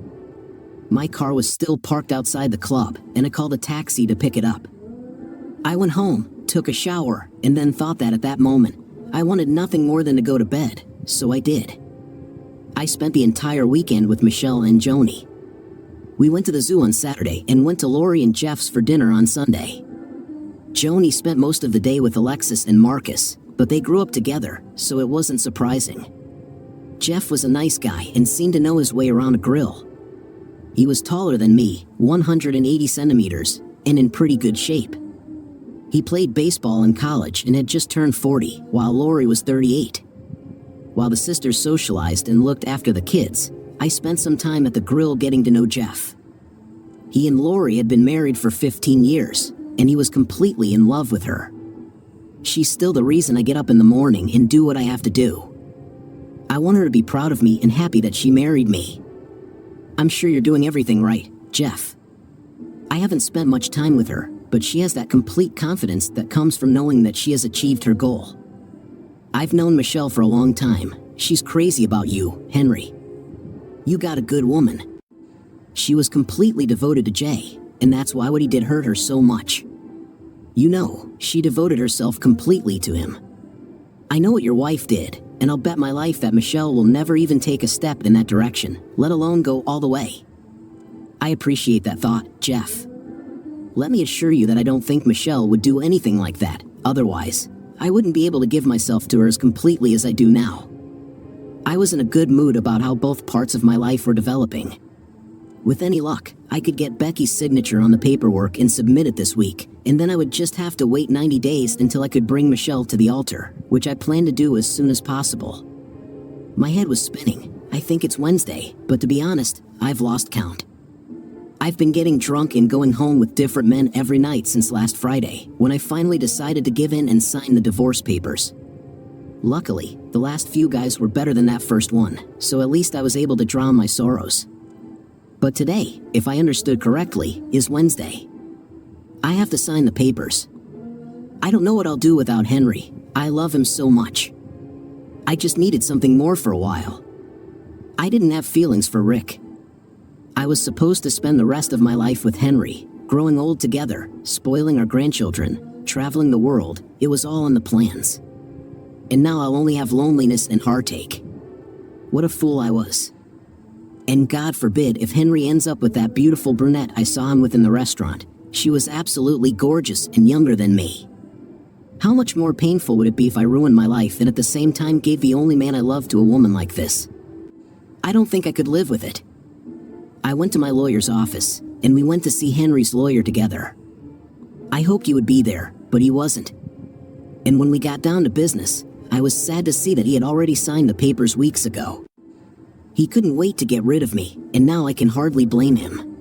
Speaker 2: My car was still parked outside the club, and I called a taxi to pick it up. I went home, took a shower, and then thought that at that moment, I wanted nothing more than to go to bed, so I did. I spent the entire weekend with Michelle and Joni. We went to the zoo on Saturday and went to Lori and Jeff's for dinner on Sunday. Joni spent most of the day with Alexis and Marcus, but they grew up together, so it wasn't surprising. Jeff was a nice guy and seemed to know his way around a grill. He was taller than me, 180 centimeters, and in pretty good shape. He played baseball in college and had just turned 40, while Lori was 38. While the sisters socialized and looked after the kids, I spent some time at the grill getting to know Jeff. He and Lori had been married for 15 years, and he was completely in love with her. She's still the reason I get up in the morning and do what I have to do. I want her to be proud of me and happy that she married me. I'm sure you're doing everything right, Jeff. I haven't spent much time with her, but she has that complete confidence that comes from knowing that she has achieved her goal. I've known Michelle for a long time. She's crazy about you, Henry. You got a good woman. She was completely devoted to Jay, and that's why what he did hurt her so much. You know, she devoted herself completely to him. I know what your wife did, and I'll bet my life that Michelle will never even take a step in that direction, let alone go all the way. I appreciate that thought, Jeff. Let me assure you that I don't think Michelle would do anything like that. Otherwise, I wouldn't be able to give myself to her as completely as I do now. I was in a good mood about how both parts of my life were developing. With any luck, I could get Becky's signature on the paperwork and submit it this week, and then I would just have to wait 90 days until I could bring Michelle to the altar, which I plan to do as soon as possible. My head was spinning. I think it's Wednesday, but to be honest, I've lost count. I've been getting drunk and going home with different men every night since last Friday, when I finally decided to give in and sign the divorce papers. Luckily, the last few guys were better than that first one, so at least I was able to drown my sorrows. But today, if I understood correctly, is Wednesday. I have to sign the papers. I don't know what I'll do without Henry. I love him so much. I just needed something more for a while. I didn't have feelings for Rick. I was supposed to spend the rest of my life with Henry, growing old together, spoiling our grandchildren, traveling the world. It was all in the plans. And now I'll only have loneliness and heartache. What a fool I was. And God forbid if Henry ends up with that beautiful brunette I saw him with in the restaurant. She was absolutely gorgeous and younger than me. How much more painful would it be if I ruined my life and at the same time gave the only man I love to a woman like this? I don't think I could live with it. I went to my lawyer's office, and we went to see Henry's lawyer together. I hoped he would be there, but he wasn't. And when we got down to business, I was sad to see that he had already signed the papers weeks ago. He couldn't wait to get rid of me, and now I can hardly blame him.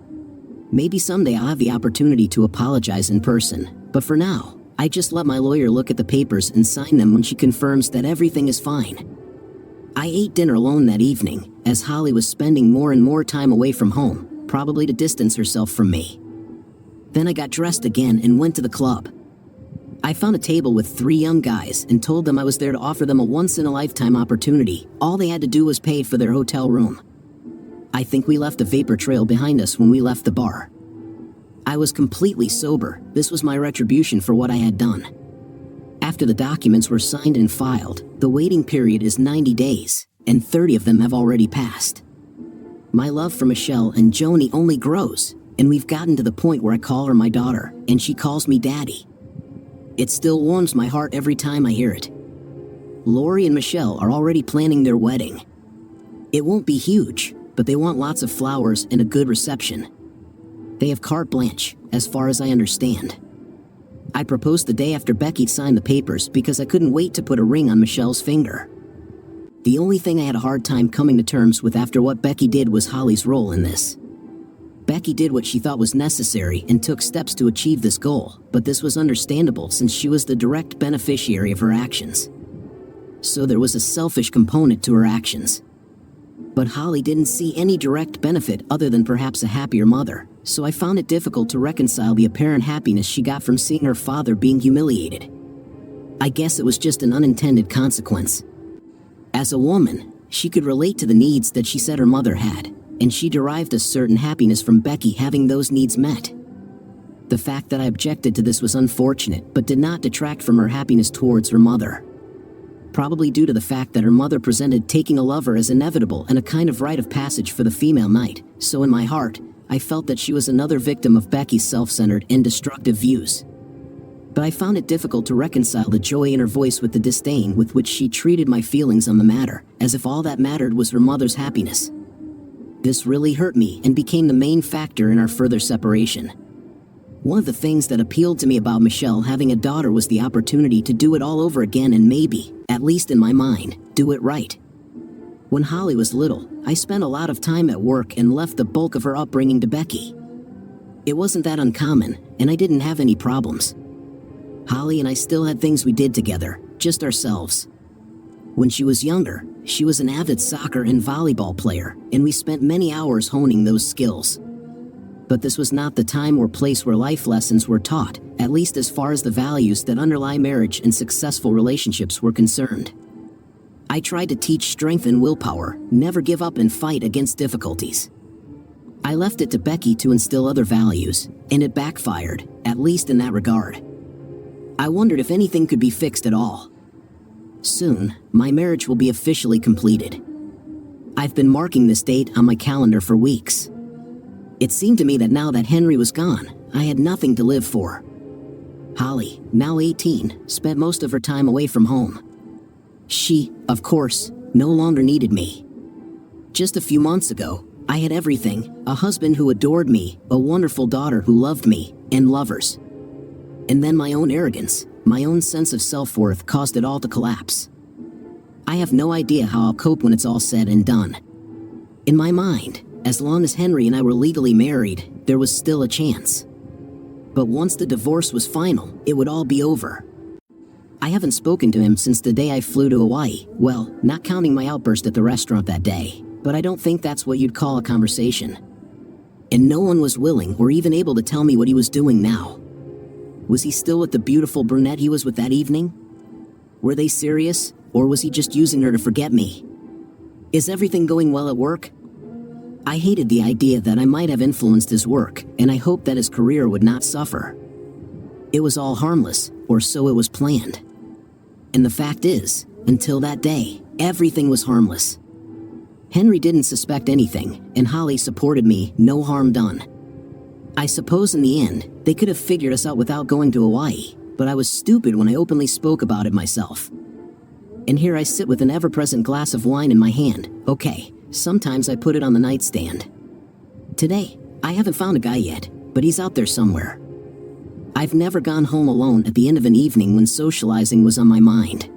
Speaker 2: Maybe someday I'll have the opportunity to apologize in person, but for now, I just let my lawyer look at the papers and sign them when she confirms that everything is fine. I ate dinner alone that evening, as Holly was spending more and more time away from home, probably to distance herself from me. Then I got dressed again and went to the club. I found a table with 3 young guys and told them I was there to offer them a once-in-a-lifetime opportunity. All they had to do was pay for their hotel room. I think we left a vapor trail behind us when we left the bar. I was completely sober. This was my retribution for what I had done. After the documents were signed and filed, the waiting period is 90 days, and 30 of them have already passed. My love for Michelle and Joni only grows, and we've gotten to the point where I call her my daughter, and she calls me daddy. It still warms my heart every time I hear it. Lori and Michelle are already planning their wedding. It won't be huge, but they want lots of flowers and a good reception. They have carte blanche, as far as I understand. I proposed the day after Becky signed the papers because I couldn't wait to put a ring on Michelle's finger. The only thing I had a hard time coming to terms with after what Becky did was Holly's role in this. Becky did what she thought was necessary and took steps to achieve this goal, but this was understandable since she was the direct beneficiary of her actions. So there was a selfish component to her actions. But Holly didn't see any direct benefit other than perhaps a happier mother, so I found it difficult to reconcile the apparent happiness she got from seeing her father being humiliated. I guess it was just an unintended consequence. As a woman, she could relate to the needs that she said her mother had, and she derived a certain happiness from Becky having those needs met. The fact that I objected to this was unfortunate, but did not detract from her happiness towards her mother. Probably due to the fact that her mother presented taking a lover as inevitable and a kind of rite of passage for the female knight, so in my heart, I felt that she was another victim of Becky's self-centered and destructive views. But I found it difficult to reconcile the joy in her voice with the disdain with which she treated my feelings on the matter, as if all that mattered was her mother's happiness. This really hurt me and became the main factor in our further separation. One of the things that appealed to me about Michelle having a daughter was the opportunity to do it all over again and maybe, at least in my mind, do it right. When Holly was little, I spent a lot of time at work and left the bulk of her upbringing to Becky. It wasn't that uncommon, and I didn't have any problems. Holly and I still had things we did together, just ourselves. When she was younger, she was an avid soccer and volleyball player, and we spent many hours honing those skills. But this was not the time or place where life lessons were taught, at least as far as the values that underlie marriage and successful relationships were concerned. I tried to teach strength and willpower, never give up and fight against difficulties. I left it to Becky to instill other values, and it backfired, at least in that regard. I wondered if anything could be fixed at all. Soon, my marriage will be officially completed. I've been marking this date on my calendar for weeks. It seemed to me that now that Henry was gone, I had nothing to live for. Holly, now 18, spent most of her time away from home. She, of course, no longer needed me. Just a few months ago, I had everything: a husband who adored me, a wonderful daughter who loved me, and lovers. And then my own arrogance, my own sense of self-worth caused it all to collapse. I have no idea how I'll cope when it's all said and done. In my mind, as long as Henry and I were legally married, there was still a chance. But once the divorce was final, it would all be over. I haven't spoken to him since the day I flew to Hawaii, well, not counting my outburst at the restaurant that day, but I don't think that's what you'd call a conversation. And no one was willing or even able to tell me what he was doing now. Was he still with the beautiful brunette he was with that evening? Were they serious, or was he just using her to forget me? Is everything going well at work? I hated the idea that I might have influenced his work, and I hoped that his career would not suffer. It was all harmless, or so it was planned. And the fact is, until that day, everything was harmless. Henry didn't suspect anything, and Holly supported me, no harm done. I suppose in the end, they could have figured us out without going to Hawaii, but I was stupid when I openly spoke about it myself. And here I sit with an ever-present glass of wine in my hand. Okay, sometimes I put it on the nightstand. Today, I haven't found a guy yet, but he's out there somewhere. I've never gone home alone at the end of an evening when socializing was on my mind.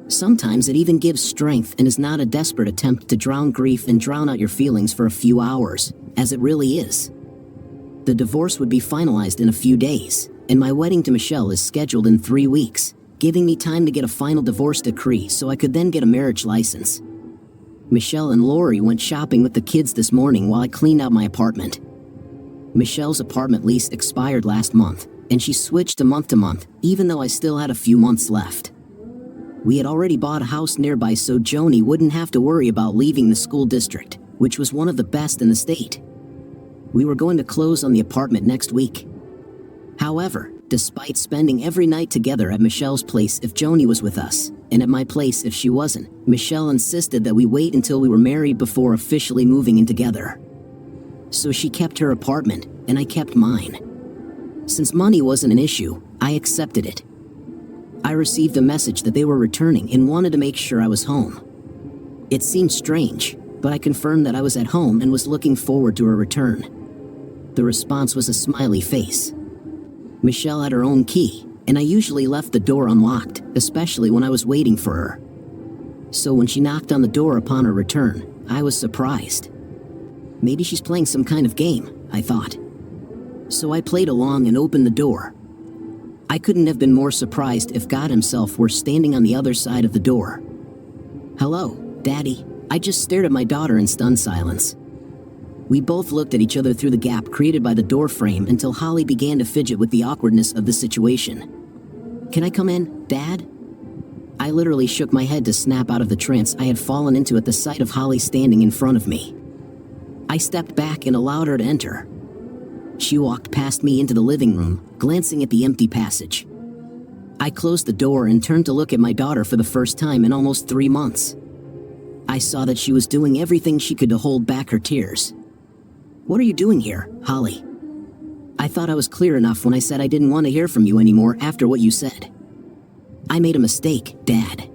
Speaker 2: Sometimes it even gives strength and is not a desperate attempt to drown grief and drown out your feelings for a few hours, as it really is. The divorce would be finalized in a few days, and my wedding to Michelle is scheduled in 3 weeks, giving me time to get a final divorce decree so I could then get a marriage license. Michelle and Lori went shopping with the kids this morning while I cleaned out my apartment. Michelle's apartment lease expired last month, and she switched to month, even though I still had a few months left. We had already bought a house nearby so Joni wouldn't have to worry about leaving the school district, which was one of the best in the state. We were going to close on the apartment next week. However, despite spending every night together at Michelle's place if Joni was with us, and at my place if she wasn't, Michelle insisted that we wait until we were married before officially moving in together. So she kept her apartment, and I kept mine. Since money wasn't an issue, I accepted it. I received a message that they were returning and wanted to make sure I was home. It seemed strange, but I confirmed that I was at home and was looking forward to her return. The response was a smiley face. Michelle had her own key, and I usually left the door unlocked, especially when I was waiting for her. So when she knocked on the door upon her return, I was surprised. Maybe she's playing some kind of game. I thought. So I played along and opened the door. I couldn't have been more surprised if God himself were standing on the other side of the door. "Hello, Daddy." I just stared at my daughter in stunned silence. We both looked at each other through the gap created by the door frame until Holly began to fidget with the awkwardness of the situation. "Can I come in, Dad?" I literally shook my head to snap out of the trance I had fallen into at the sight of Holly standing in front of me. I stepped back and allowed her to enter. She walked past me into the living room, glancing at the empty passage. I closed the door and turned to look at my daughter for the first time in almost 3 months. I saw that she was doing everything she could to hold back her tears. "What are you doing here, Holly?" "I thought I was clear enough when I said I didn't want to hear from you anymore after what you said." "I made a mistake, Dad.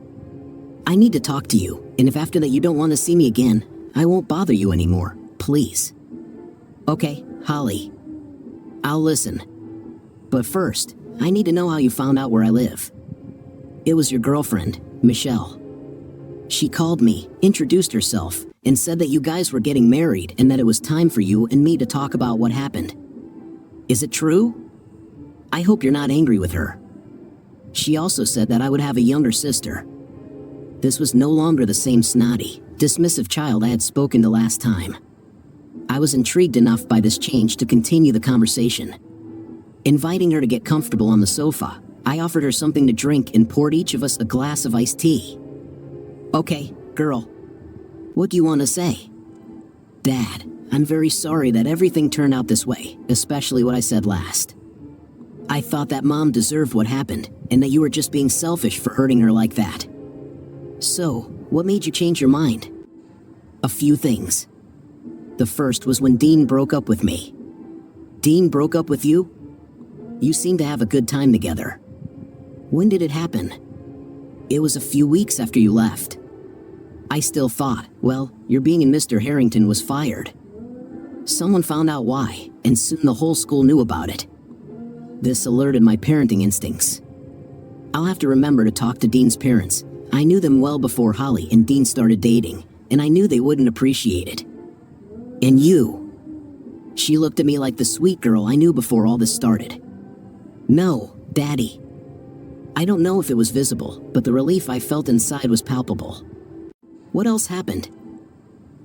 Speaker 2: I need to talk to you, and if after that you don't want to see me again, I won't bother you anymore, please." "Okay, Holly. I'll listen. But first, I need to know how you found out where I live." "It was your girlfriend, Michelle. She called me, introduced herself, and said that you guys were getting married and that it was time for you and me to talk about what happened. Is it true? I hope you're not angry with her. She also said that I would have a younger sister." This was no longer the same snotty, dismissive child I had spoken to last time. I was intrigued enough by this change to continue the conversation. Inviting her to get comfortable on the sofa, I offered her something to drink and poured each of us a glass of iced tea. "Okay, girl. What do you want to say?" "Dad, I'm very sorry that everything turned out this way, especially what I said last. I thought that Mom deserved what happened, and that you were just being selfish for hurting her like that. So, what made you change your mind?" "A few things. The first was when Dean broke up with me." "Dean broke up with you? You seem to have a good time together. When did it happen?" "It was a few weeks after you left. I still thought, well, your being in Mr. Harrington was fired. Someone found out why, and soon the whole school knew about it. This alerted my parenting instincts. I'll have to remember to talk to Dean's parents. I knew them well before Holly and Dean started dating, and I knew they wouldn't appreciate it. And you." She looked at me like the sweet girl I knew before all this started. "No, Daddy. I don't know if it was visible, but the relief I felt inside was palpable." "What else happened?"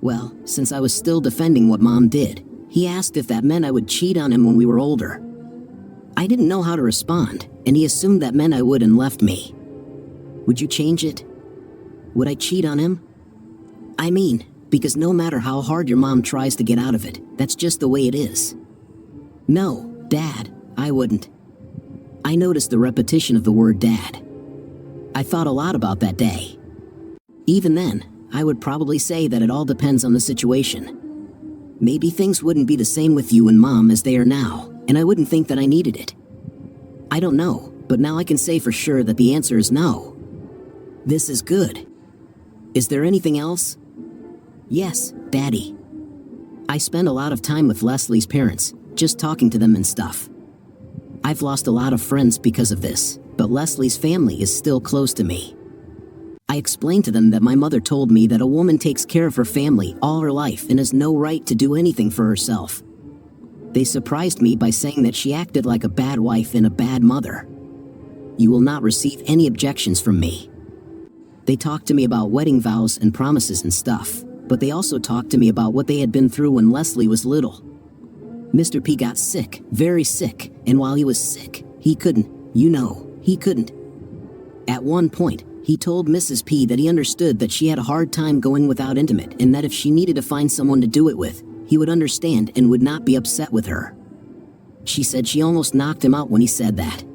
Speaker 2: "Well, since I was still defending what Mom did, he asked if that meant I would cheat on him when we were older. I didn't know how to respond, and he assumed that meant I would and left me. Would you change it? Would I cheat on him? I mean, because no matter how hard your mom tries to get out of it, that's just the way it is." "No, Dad, I wouldn't." I noticed the repetition of the word Dad. I thought a lot about that day. Even then, I would probably say that it all depends on the situation. Maybe things wouldn't be the same with you and Mom as they are now, and I wouldn't think that I needed it. I don't know, but now I can say for sure that the answer is no. This is good. Is there anything else? Yes, Daddy. I spend a lot of time with Leslie's parents, just talking to them and stuff. I've lost a lot of friends because of this, but Leslie's family is still close to me. I explained to them that my mother told me that a woman takes care of her family all her life and has no right to do anything for herself. They surprised me by saying that she acted like a bad wife and a bad mother. You will not receive any objections from me. They talked to me about wedding vows and promises and stuff, but they also talked to me about what they had been through when Leslie was little. Mr. P got sick, very sick, and while he was sick, he couldn't. At one point, he told Mrs. P that he understood that she had a hard time going without intimate and that if she needed to find someone to do it with, he would understand and would not be upset with her. She said she almost knocked him out when he said that.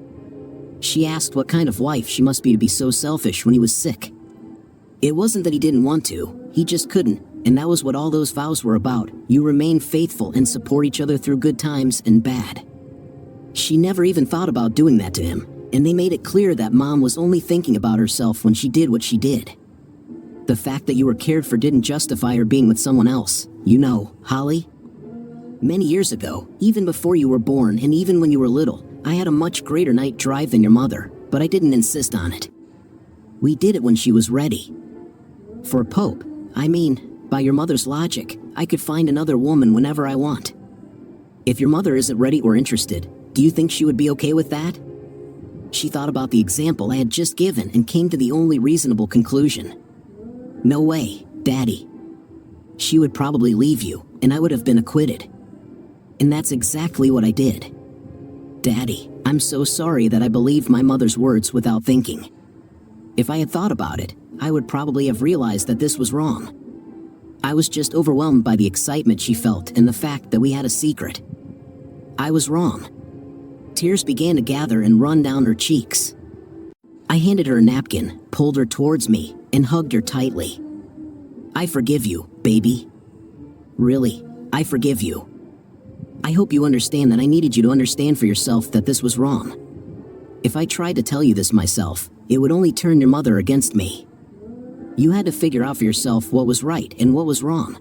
Speaker 2: She asked what kind of wife she must be to be so selfish when he was sick. It wasn't that he didn't want to, he just couldn't, and that was what all those vows were about. You remain faithful and support each other through good times and bad. She never even thought about doing that to him, and they made it clear that Mom was only thinking about herself when she did what she did. The fact that you were cared for didn't justify her being with someone else, Holly. Many years ago, even before you were born and even when you were little, I had a much greater night drive than your mother, but I didn't insist on it. We did it when she was ready. For Pope, by your mother's logic, I could find another woman whenever I want. If your mother isn't ready or interested, do you think she would be okay with that? She thought about the example I had just given and came to the only reasonable conclusion. No way, Daddy. She would probably leave you, and I would have been acquitted. And that's exactly what I did. Daddy, I'm so sorry that I believed my mother's words without thinking. If I had thought about it, I would probably have realized that this was wrong. I was just overwhelmed by the excitement she felt and the fact that we had a secret. I was wrong. Tears began to gather and run down her cheeks. I handed her a napkin, pulled her towards me, and hugged her tightly. I forgive you, baby. Really, I forgive you. I hope you understand that I needed you to understand for yourself that this was wrong. If I tried to tell you this myself, it would only turn your mother against me. You had to figure out for yourself what was right and what was wrong.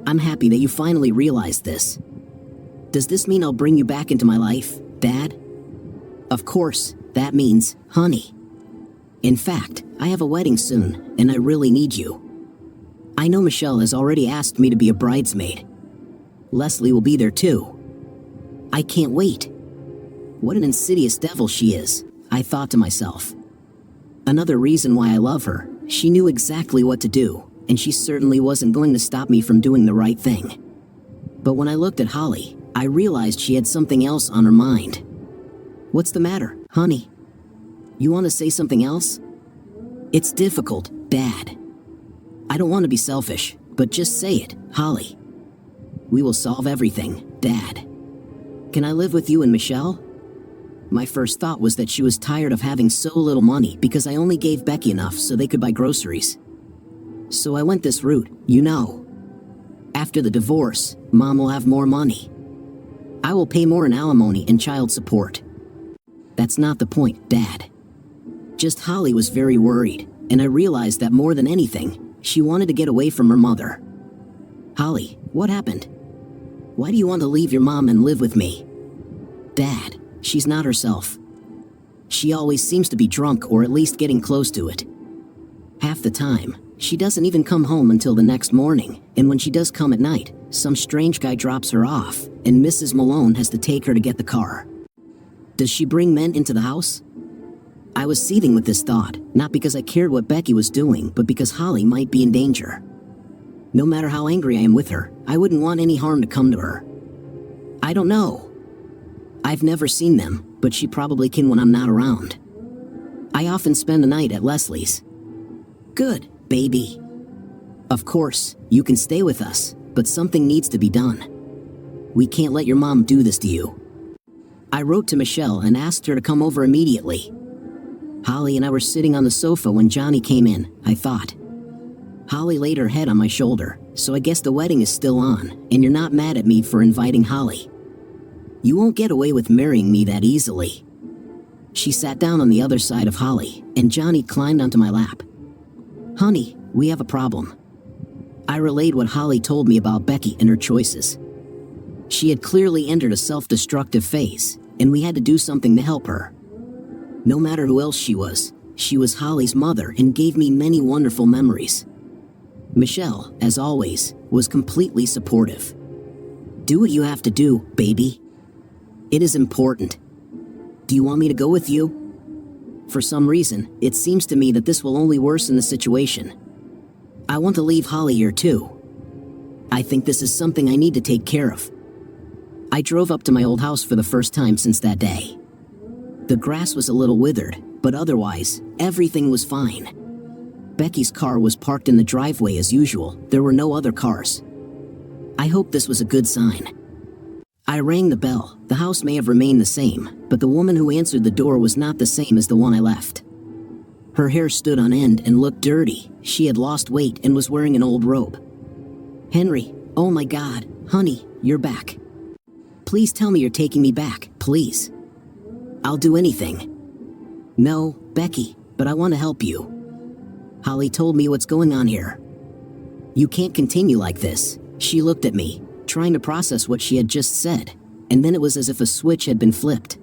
Speaker 2: I'm happy that you finally realized this. Does this mean I'll bring you back into my life, Dad? Of course, that means, honey. In fact, I have a wedding soon, and I really need you. I know Michelle has already asked me to be a bridesmaid. Leslie will be there too. I can't wait. What an insidious devil she is, I thought to myself. Another reason why I love her, she knew exactly what to do, and she certainly wasn't going to stop me from doing the right thing. But when I looked at Holly, I realized she had something else on her mind. What's the matter, honey? You want to say something else? It's difficult, Dad. I don't want to be selfish, but just say it, Holly. We will solve everything, Dad. Can I live with you and Michelle? My first thought was that she was tired of having so little money because I only gave Becky enough so they could buy groceries. So I went this route, you know. After the divorce, Mom will have more money. I will pay more in alimony and child support. That's not the point, Dad. Just Holly was very worried, and I realized that more than anything, she wanted to get away from her mother. Holly, what happened? Why do you want to leave your mom and live with me? Dad, she's not herself. She always seems to be drunk or at least getting close to it. Half the time, she doesn't even come home until the next morning, and when she does come at night, some strange guy drops her off, and Mrs. Malone has to take her to get the car. Does she bring men into the house? I was seething with this thought, not because I cared what Becky was doing, but because Holly might be in danger. No matter how angry I am with her, I wouldn't want any harm to come to her. I don't know. I've never seen them, but she probably can when I'm not around. I often spend the night at Leslie's. Good, baby. Of course, you can stay with us, but something needs to be done. We can't let your mom do this to you. I wrote to Michelle and asked her to come over immediately. Holly and I were sitting on the sofa when Johnny came in, I thought. Holly laid her head on my shoulder, so I guess the wedding is still on, and you're not mad at me for inviting Holly. You won't get away with marrying me that easily. She sat down on the other side of Holly, and Johnny climbed onto my lap. Honey, we have a problem. I relayed what Holly told me about Becky and her choices. She had clearly entered a self-destructive phase, and we had to do something to help her. No matter who else she was Holly's mother and gave me many wonderful memories. Michelle, as always, was completely supportive. Do what you have to do, baby. It is important. Do you want me to go with you? For some reason, it seems to me that this will only worsen the situation. I want to leave Holly here too. I think this is something I need to take care of. I drove up to my old house for the first time since that day. The grass was a little withered, but otherwise, everything was fine. Becky's car was parked in the driveway as usual. There were no other cars. I hope this was a good sign. I rang the bell. The house may have remained the same, but the woman who answered the door was not the same as the one I left. Her hair stood on end and looked dirty. She had lost weight and was wearing an old robe. Henry, oh my God, honey, you're back. Please tell me you're taking me back, please. I'll do anything. No, Becky, but I want to help you. Holly told me what's going on here. You can't continue like this. She looked at me, trying to process what she had just said, and then it was as if a switch had been flipped.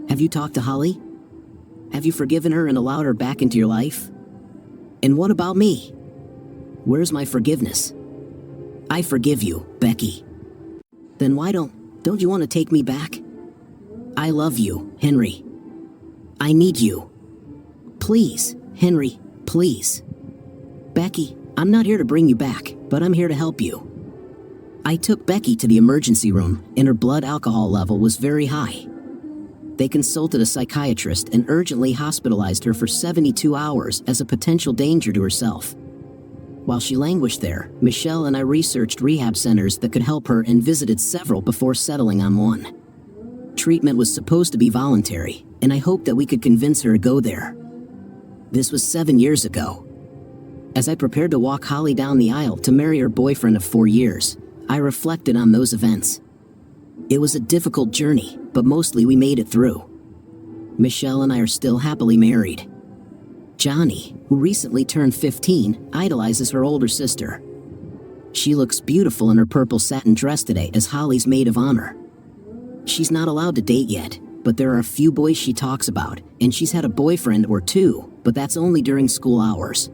Speaker 2: Have you talked to Holly? Have you forgiven her and allowed her back into your life? And what about me? Where's my forgiveness? I forgive you, Becky. Then why don't Don't you want to take me back? I love you, Henry. I need you. Please, Henry, please. Becky, I'm not here to bring you back, but I'm here to help you. I took Becky to the emergency room, and her blood alcohol level was very high. They consulted a psychiatrist and urgently hospitalized her for 72 hours as a potential danger to herself. While she languished there, Michelle and I researched rehab centers that could help her and visited several before settling on one. Treatment was supposed to be voluntary, and I hoped that we could convince her to go there. This was 7 years ago. As I prepared to walk Holly down the aisle to marry her boyfriend of 4 years, I reflected on those events. It was a difficult journey, but mostly we made it through. Michelle and I are still happily married. Johnny, who recently turned 15, idolizes her older sister. She looks beautiful in her purple satin dress today as Holly's maid of honor. She's not allowed to date yet, but there are a few boys she talks about, and she's had a boyfriend or two, but that's only during school hours.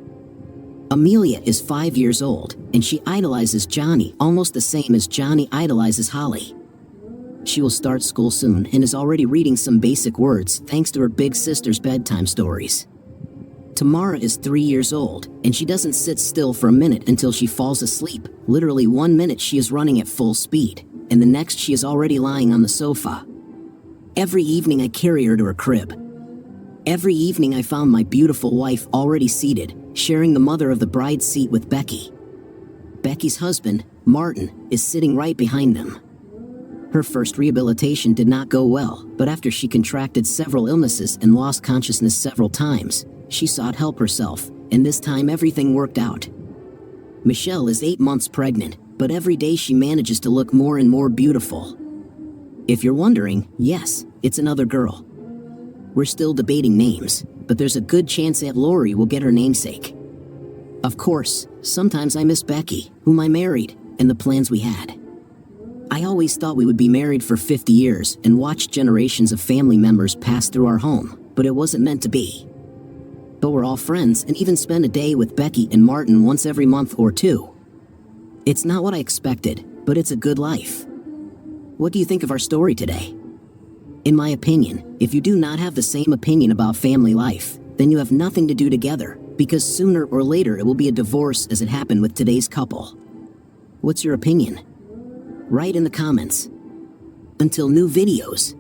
Speaker 2: Amelia is 5 years old, and she idolizes Johnny almost the same as Johnny idolizes Holly. She will start school soon and is already reading some basic words thanks to her big sister's bedtime stories. Tamara is 3 years old, and she doesn't sit still for a minute until she falls asleep. Literally 1 minute she is running at full speed, and the next she is already lying on the sofa. Every evening I carry her to her crib. Every evening I found my beautiful wife already seated, sharing the mother of the bride's seat with Becky. Becky's husband, Martin, is sitting right behind them. Her first rehabilitation did not go well, but after she contracted several illnesses and lost consciousness several times, she sought help herself, and this time everything worked out. Michelle is 8 months pregnant, but every day she manages to look more and more beautiful. If you're wondering, yes, it's another girl. We're still debating names, but there's a good chance Aunt Lori will get her namesake. Of course, sometimes I miss Becky, whom I married, and the plans we had. I always thought we would be married for 50 years and watch generations of family members pass through our home, but it wasn't meant to be. But we're all friends and even spend a day with Becky and Martin once every month or two. It's not what I expected, but it's a good life. What do you think of our story today? In my opinion, if you do not have the same opinion about family life, then you have nothing to do together, because sooner or later it will be a divorce as it happened with today's couple. What's your opinion? Write in the comments. Until new videos.